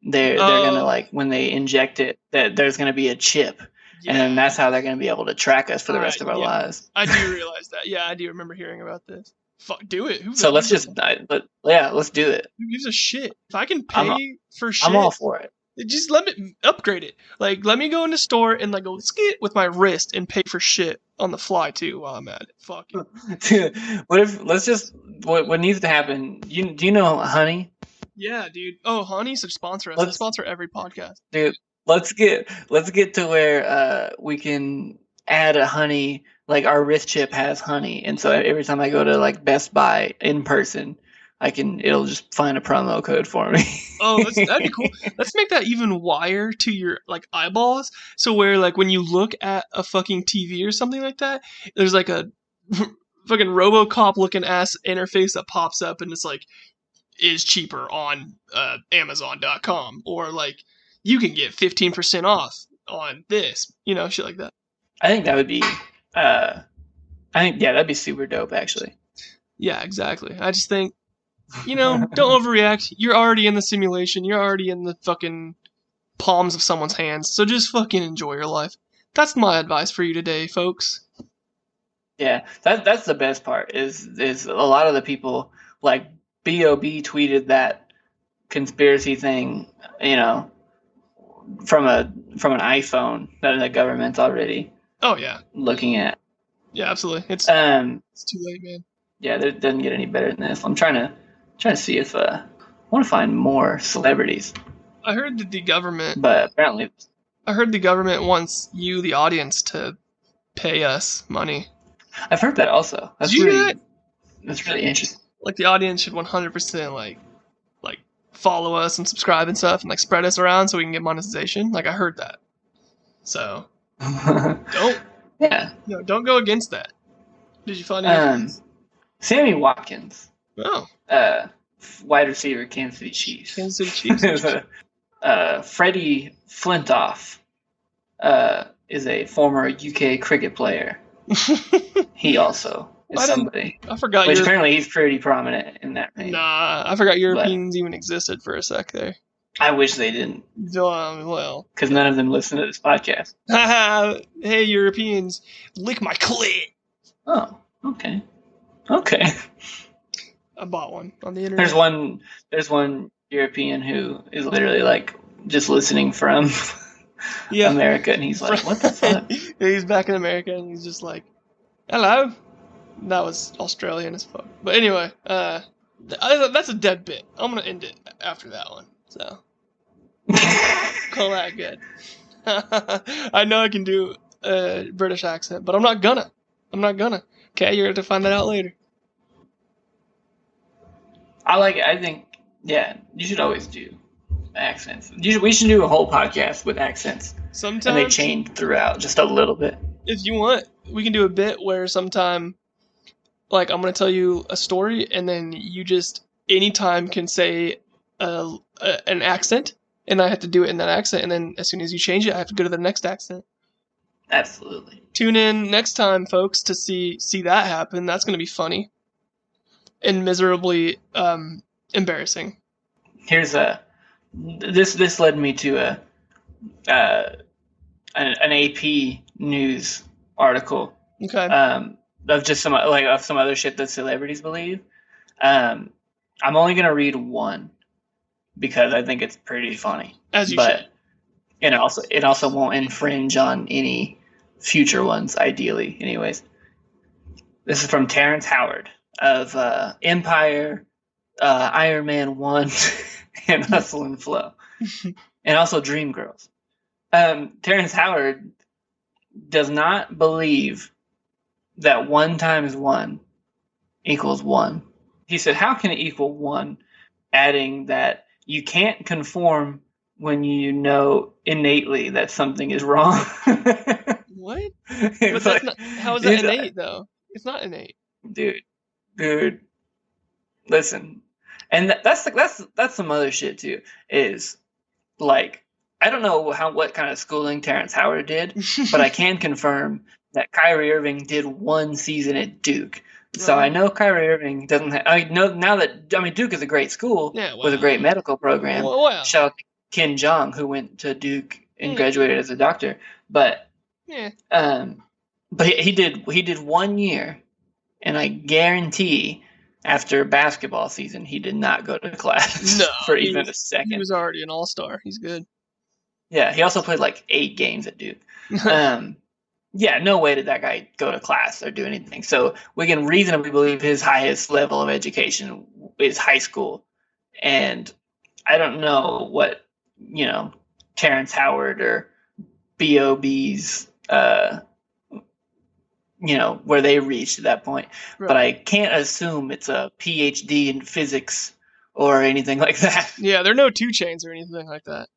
they're gonna, like, when they inject it, that there's gonna be a chip. Yeah. And that's how they're gonna be able to track us for the rest of our lives. I do realize that. Yeah, I do remember hearing about this. Fuck, do it. Let's do it. Who gives a shit? If I can pay for shit, I'm all for it. Just let me upgrade it. Like, let me go in the store and, like, go skit with my wrist and pay for shit on the fly too while I'm at it. Fuck it. Dude, what needs to happen? Do you know Honey? Yeah, dude. Oh, Honey should sponsor us. Let's sponsor every podcast. Dude, let's get to where we can add a Honey. Like, our wrist chip has Honey, and so every time I go to, like, Best Buy in person, it'll just find a promo code for me. Oh, that'd be cool. Let's make that even wire to your, like, eyeballs, so where, like, when you look at a fucking TV or something like that, there's, like, a fucking RoboCop looking ass interface that pops up, and it's like, is cheaper on Amazon.com, or, like, you can get 15% off on this, shit like that. I think that would be. That'd be super dope, actually. Yeah, exactly. I just think, don't overreact. You're already in the simulation. You're already in the fucking palms of someone's hands. So just fucking enjoy your life. That's my advice for you today, folks. Yeah, that's the best part. Is a lot of the people, like, B.O.B. tweeted that conspiracy thing, from an iPhone that the government's already. Oh yeah, looking at. Yeah, absolutely. It's too late, man. Yeah, it doesn't get any better than this. I'm trying to see if I want to find more celebrities. I heard that the government. But apparently. I heard the government wants you, the audience, to pay us money. I've heard that also. Did you hear that? That's really interesting. Like, the audience should 100% like follow us and subscribe and stuff and, like, spread us around so we can get monetization. Like, I heard that. So. Don't go against that. Did you find anything? Sammy Watkins. Oh. Wide receiver, Kansas City Chiefs. Kansas City Chiefs. Freddie Flintoff is a former UK cricket player. He also is somebody. I forgot. Which apparently he's pretty prominent in that range. Nah, I forgot Europeans even existed for a sec there. I wish they didn't. Well. Because none of them listen to this podcast. Hey, Europeans, lick my clit. Oh, okay. Okay. I bought one on the internet. There's one European who is literally, like, just listening from America, and he's like, what the fuck? He's back in America, and he's just like, hello. That was Australian as fuck. But anyway, that's a dead bit. I'm going to end it after that one. So, call that good. I know I can do a British accent, but I'm not gonna. Okay, you're going to find that out later. I like it. I think, yeah, you should always do accents. We should do a whole podcast with accents. Sometimes. And they change throughout just a little bit. If you want, we can do a bit where sometime, like, I'm going to tell you a story, and then you just anytime can say an accent, and I have to do it in that accent, and then as soon as you change it, I have to go to the next accent. Absolutely. Tune in next time, folks, to see that happen. That's going to be funny and miserably embarrassing. Here's this led me to an AP news article. Okay. Of just some other shit that celebrities believe. I'm only gonna read one. because I think it's pretty funny. As you should. And it also won't infringe on any future ones, ideally. Anyways, this is from Terrence Howard of Empire, Iron Man 1, and Hustle and Flow, and also Dreamgirls. Terrence Howard does not believe that 1 times 1 equals 1. He said, how can it equal 1? Adding that you can't conform when you know innately that something is wrong. What? But that's not, how is that innate, though? It's not innate. Dude. Listen. And that's some other shit, too, is, like, I don't know what kind of schooling Terrence Howard did, but I can confirm that Kyrie Irving did 1 season at Duke. So I know Kyrie Irving doesn't have... Duke is a great school with a great medical program. Shout out to Ken Jeong, who went to Duke and graduated as a doctor. But he did 1 year, and I guarantee after basketball season he did not go to class for even a second. He was already an all-star. He's good. Yeah, he also played like 8 games at Duke. Yeah, no way did that guy go to class or do anything. So we can reasonably believe his highest level of education is high school. And I don't know what, Terrence Howard or B.O.B.'s, where they reached at that point. Right. But I can't assume it's a PhD in physics or anything like that. Yeah, there are no 2 Chainz or anything like that.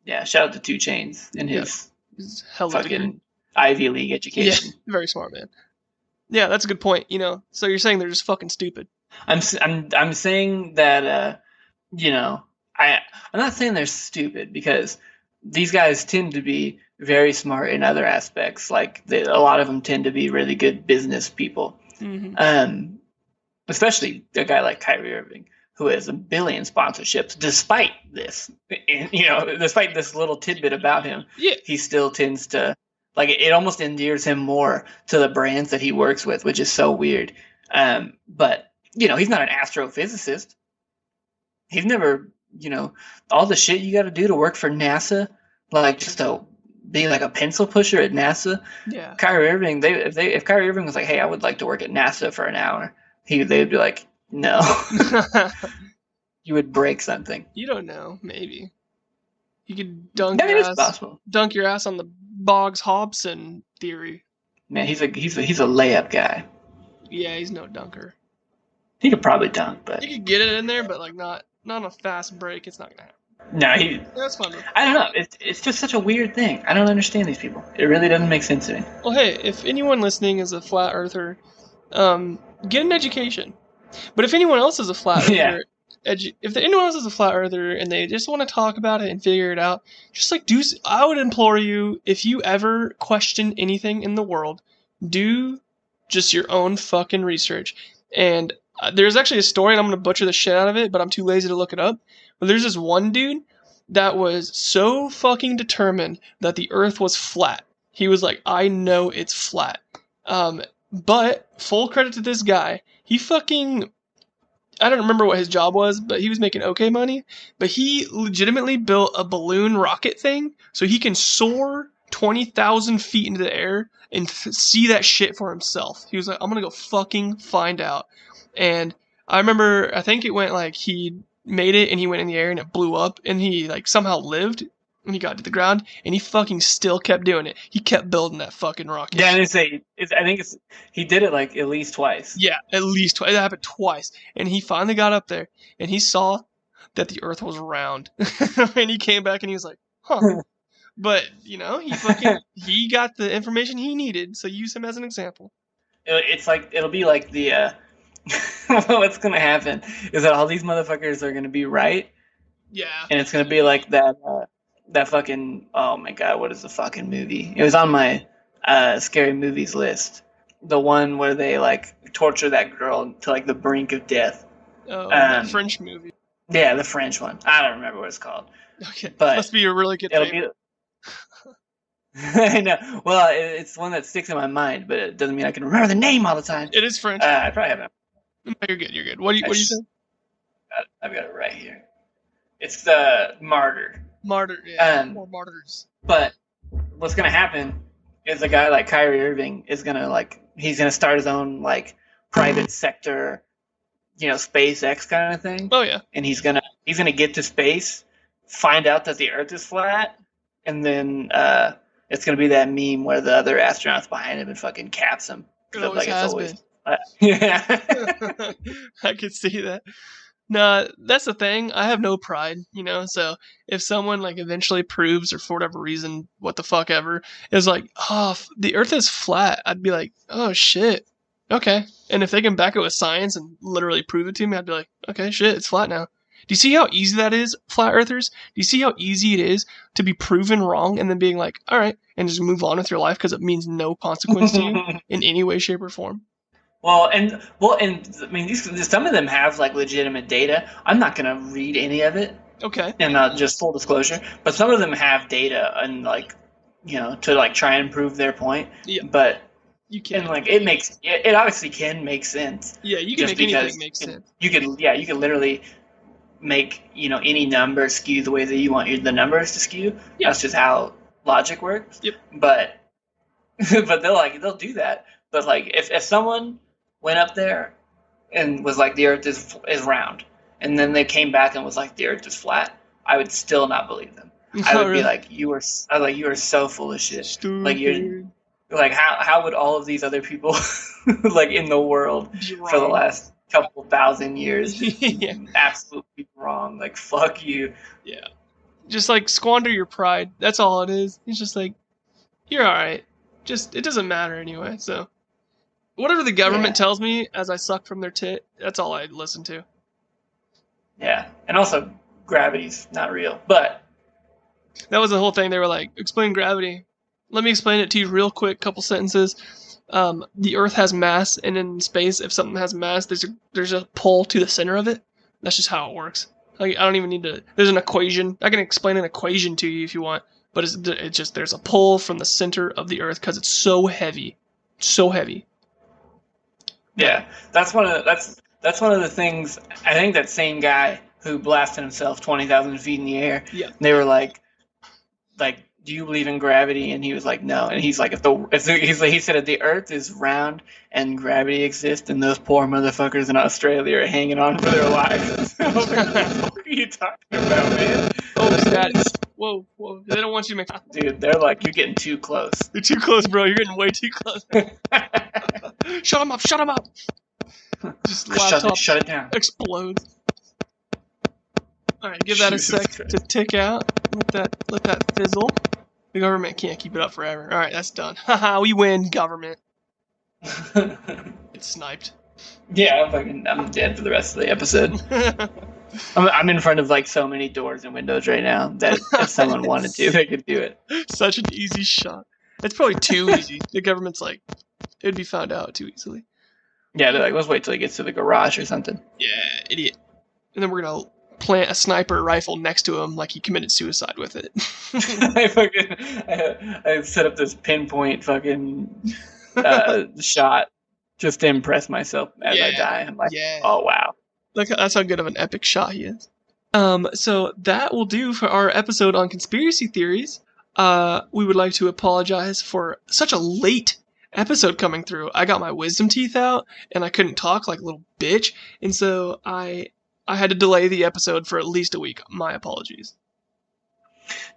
Yeah, shout out to 2 Chainz and his fucking Ivy League education. Yeah, very smart man. Yeah, that's a good point. So you're saying they're just fucking stupid. I'm saying that I'm not saying they're stupid, because these guys tend to be very smart in other aspects. Like a lot of them tend to be really good business people. Mm-hmm. Especially a guy like Kyrie Irving, who has 1 billion sponsorships, despite this, despite this little tidbit about him, he still tends to, like, it almost endears him more to the brands that he works with, which is so weird. But, he's not an astrophysicist. He's never, all the shit you got to do to work for NASA, like just to be like a pencil pusher at NASA. Yeah. Kyrie Irving, if Kyrie Irving was like, hey, I would like to work at NASA for an hour, they'd be like, no. You would break something. You don't know. Maybe you could dunk your ass on the Boggs Hobson theory. Man, he's a layup guy. Yeah, he's no dunker. He could probably dunk, but he could get it in there, but like not on a fast break. It's not gonna happen. No, that's fun. I don't know. It's just such a weird thing. I don't understand these people. It really doesn't make sense to me. Well, hey, if anyone listening is a flat earther, get an education. But if anyone else is a flat earther, if anyone else is a flat earther and they just want to talk about it and figure it out, just like I would implore you, if you ever question anything in the world, do just your own fucking research. And there's actually a story, and I'm going to butcher the shit out of it, but I'm too lazy to look it up. But there's this one dude that was so fucking determined that the earth was flat. He was like, I know it's flat. But full credit to this guy. He fucking, I don't remember what his job was, but he was making okay money. But he legitimately built a balloon rocket thing so he can soar 20,000 feet into the air and see that shit for himself. He was like, I'm going to go fucking find out. And I remember, I think it went like he made it and he went in the air and it blew up and he like somehow lived when he got to the ground, and he fucking still kept doing it. He kept building that fucking rocket. Yeah, I think he did it like at least twice. Yeah, at least twice. It happened twice. And he finally got up there, and he saw that the earth was round. And he came back and he was like, huh. But, he got the information he needed, so use him as an example. It'll be like the, what's going to happen is that all these motherfuckers are going to be right. Yeah. And it's going to be like that fucking, oh my god, what is the fucking movie? It was on my scary movies list. The one where they like torture that girl to like the brink of death. Oh, the French movie. Yeah, the French one. I don't remember what it's called. Okay, but must be a really good favorite. I know. Well, it's one that sticks in my mind, but it doesn't mean I can remember the name all the time. It is French. I probably haven't. You're good. What do you say? I've got it right here. It's the Martyr. Martyr, yeah. More martyrs. But what's gonna happen is a guy like Kyrie Irving is gonna he's gonna start his own private sector, SpaceX kind of thing. Oh yeah. And he's gonna get to space, find out that the Earth is flat, and then it's gonna be that meme where the other astronauts behind him and fucking caps him. It always has been. Yeah. I could see that. No, that's the thing. I have no pride, so if someone eventually proves, or for whatever reason, what the fuck ever, is the Earth is flat, I'd be like, oh shit, okay. And if they can back it with science and literally prove it to me, I'd be like, okay, shit, it's flat now. Do you see how easy that is, flat earthers? Do you see how easy it is to be proven wrong and then being like, all right, and just move on with your life because it means no consequence to you in any way, shape, or form? Well, and I mean, some of them have legitimate data. I'm not gonna read any of it. Okay. And just full disclosure, but some of them have data and to try and prove their point. Yeah. But you can. And it obviously can make sense. Yeah, you can make anything make sense. You can literally make any number skew the way that you want the numbers to skew. Yeah. That's just how logic works. Yep. But they'll do that. But if someone went up there and was like, the Earth is round, and then they came back and was like, the Earth is flat, I would still not believe them. I would be like, you are so full of shit. Stupid. How would all of these other people in the world for the last couple thousand years yeah. absolutely wrong? Fuck you. Yeah. Just squander your pride. That's all it is. It's just you're all right. Just it doesn't matter anyway. So whatever the government tells me as I suck from their tit, that's all I listen to. Yeah, and also gravity's not real. But that was the whole thing. They were like, explain gravity. Let me explain it to you real quick. Couple sentences. The Earth has mass, and in space, if something has mass, there's a pull to the center of it. That's just how it works. I don't even need to. There's an equation. I can explain an equation to you if you want. But it's just there's a pull from the center of the Earth because it's so heavy, so heavy. Yeah, that's one of the things. I think that same guy who blasted himself 20,000 feet in the air. Yeah. They were like, do you believe in gravity? And he was like, no. And he's like, he said if the Earth is round and gravity exists, and those poor motherfuckers in Australia are hanging on for their lives. I was like, what are you talking about, man? Oh, status. Whoa. They don't want you to make... Dude, they're like, you're getting too close. You're too close, bro. You're getting way too close. Shut him up. Just laptop shut it down. Explodes. Alright, give that a sec to tick out. Let that fizzle. The government can't keep it up forever. Alright, that's done. Haha, we win, government. It's sniped. Yeah, I'm dead for the rest of the episode. I'm in front of so many doors and windows right now that if someone wanted to, they could do it. Such an easy shot. It's probably too easy. The government's it'd be found out too easily. Yeah, they're let's wait till he gets to the garage or something. Yeah, idiot. And then we're gonna plant a sniper rifle next to him like he committed suicide with it. I set up this pinpoint fucking shot just to impress myself as I die. I'm like, oh wow. That's how good of an epic shot he is. So that will do for our episode on conspiracy theories. We would like to apologize for such a late episode coming through. I got my wisdom teeth out and I couldn't talk like a little bitch, and so I had to delay the episode for at least a week. My apologies.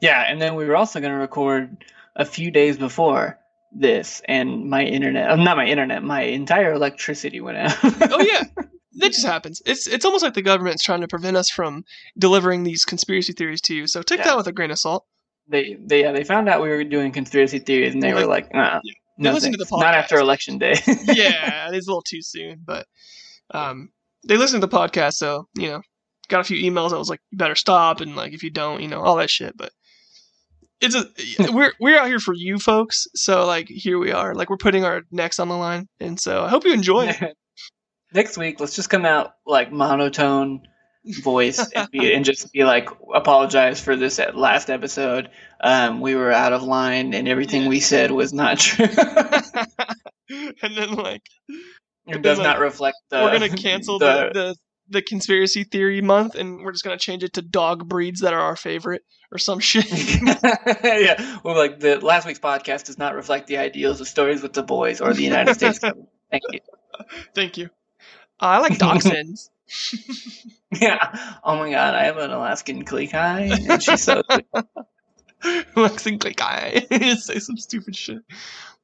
Yeah, and then we were also going to record a few days before this, and my entire electricity went out. Oh yeah. That just happens. It's almost like the government's trying to prevent us from delivering these conspiracy theories to you. So take that with a grain of salt. They found out we were doing conspiracy theories, and they were like, no, listen to the podcast. Not after election day. Yeah, it's a little too soon, but they listened to the podcast, so got a few emails that was like, you better stop, and if you don't, all that shit. But we're out here for you folks, so here we are, we're putting our necks on the line, and so I hope you enjoy it. Next week, let's just come out monotone voice and just be apologize for this last episode. We were out of line and everything we said was not true. And then it does not reflect the. We're gonna cancel the the conspiracy theory month, and we're just gonna change it to dog breeds that are our favorite or some shit. Yeah, well, like the last week's podcast does not reflect the ideals of Stories with the Boys or the United States government. Thank you. Thank you. I like dachshunds. Yeah. Oh my God, I have an Alaskan Klee-Kai, and she's so sweet. Mexican guy. Say some stupid shit.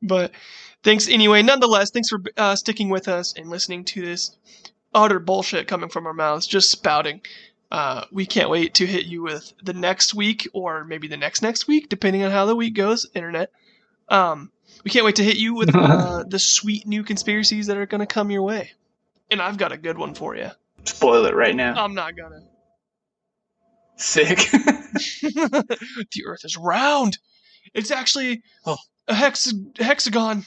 But thanks anyway. Nonetheless, thanks for sticking with us and listening to this utter bullshit coming from our mouths, just spouting. We can't wait to hit you with the next week, or maybe the next week, depending on how the week goes. Internet. We can't wait to hit you with the sweet new conspiracies that are going to come your way. And I've got a good one for you. Spoil it right now. I'm not gonna. Sick. The Earth is round. It's actually a hexagon.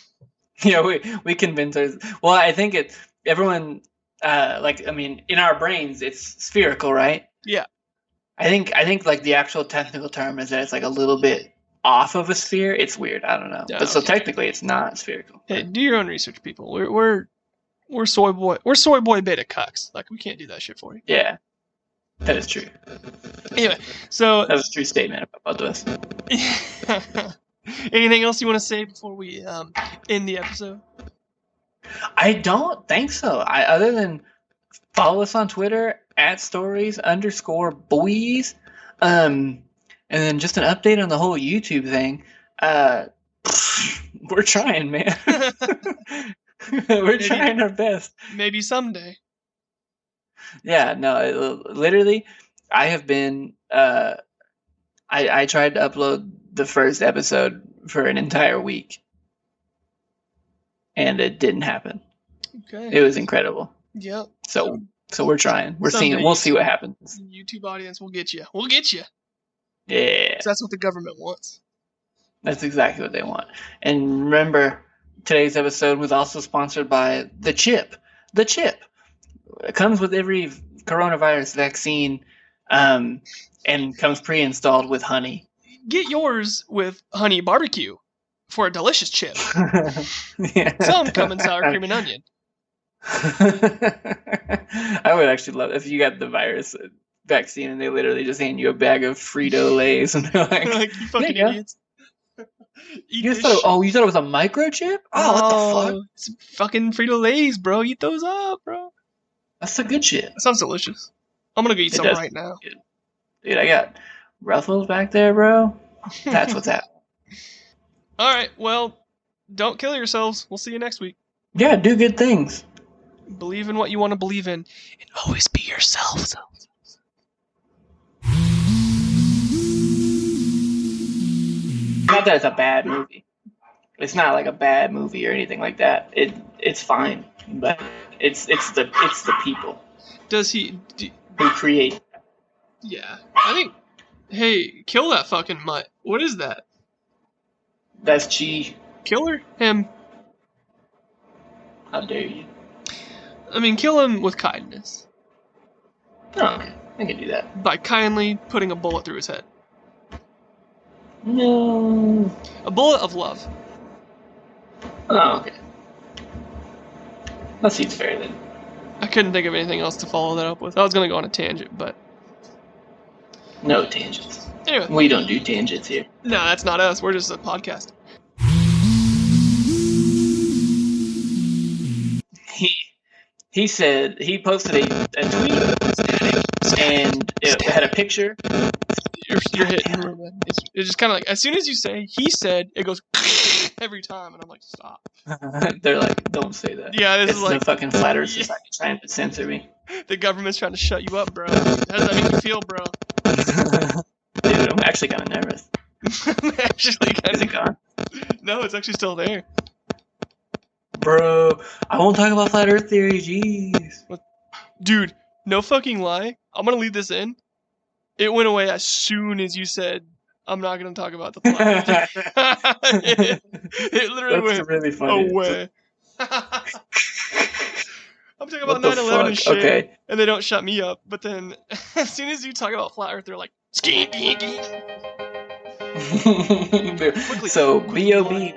Yeah, we convince ours. Well, I think everyone in our brains it's spherical, right? Yeah. I think like the actual technical term is that it's like a little bit off of a sphere. It's weird. I don't know. Yeah, but so technically it's not spherical. Hey, do your own research, people. We're soy boy beta cucks. Like, we can't do that shit for you. Yeah. That is true. Anyway, so that was a true statement about this. Anything else you want to say before we end the episode? I don't think so. Other than follow us on Twitter @stories_boys. And then just an update on the whole YouTube thing. We're trying, man. We're trying our best. Maybe someday. Yeah, no, literally, I have been. I tried to upload the first episode for an entire week, and it didn't happen. Okay. It was incredible. Yep. So we're trying. We're someday seeing. We'll see what happens. YouTube audience will get you. We'll get you. Yeah. So that's what the government wants. That's exactly what they want. And remember, today's episode was also sponsored by the chip. The chip. It comes with every coronavirus vaccine, and comes pre-installed with honey. Get yours with honey barbecue for a delicious chip. Yeah. Some come in sour cream and onion. I would actually love if you got the virus vaccine and they literally just hand you a bag of Frito-Lays and they're like you fucking idiots. You thought it was a microchip? Oh, what the fuck? It's fucking Frito-Lays, bro. Eat those up, bro. That's the good shit. That sounds delicious. I'm gonna go eat some right now. Dude, I got Ruffles back there, bro. That's what's happening. Alright, well, don't kill yourselves. We'll see you next week. Yeah, do good things. Believe in what you want to believe in, and always be yourself. Not that it's a bad movie. It's not like a bad movie or anything like that. It's fine, but it's the people. Does he who create? Yeah, I think. Hey, kill that fucking mutt. What is that? That's Chi. Kill her? Him? How dare you? I mean, kill him with kindness. Oh, okay. I can do that. By kindly putting a bullet through his head. No. A bullet of love. Oh, okay. That seems fair then. I couldn't think of anything else to follow that up with. I was going to go on a tangent, but... No tangents. Anyway. We don't do tangents here. No, that's not us. We're just a podcast. He said, he posted a tweet, and it had a picture. You're hitting. It's just kind of like, as soon as you say, he said, it goes every time, and I'm like, stop. They're like, don't say that. Yeah, this is like... the fucking flat earth society trying to censor me. The government's trying to shut you up, bro. How does that make you feel, bro? Dude, I'm actually kind of nervous. Is it gone? No, it's actually still there. Bro, I won't talk about flat earth theory, jeez. Dude, no fucking lie. I'm gonna leave this in. It went away as soon as you said, I'm not gonna talk about the flat earth. it literally went really funny. Away. I'm talking about 9/11 and shit, okay. And they don't shut me up. But then, as soon as you talk about flat earth, they're like, ski. So, B.O.B.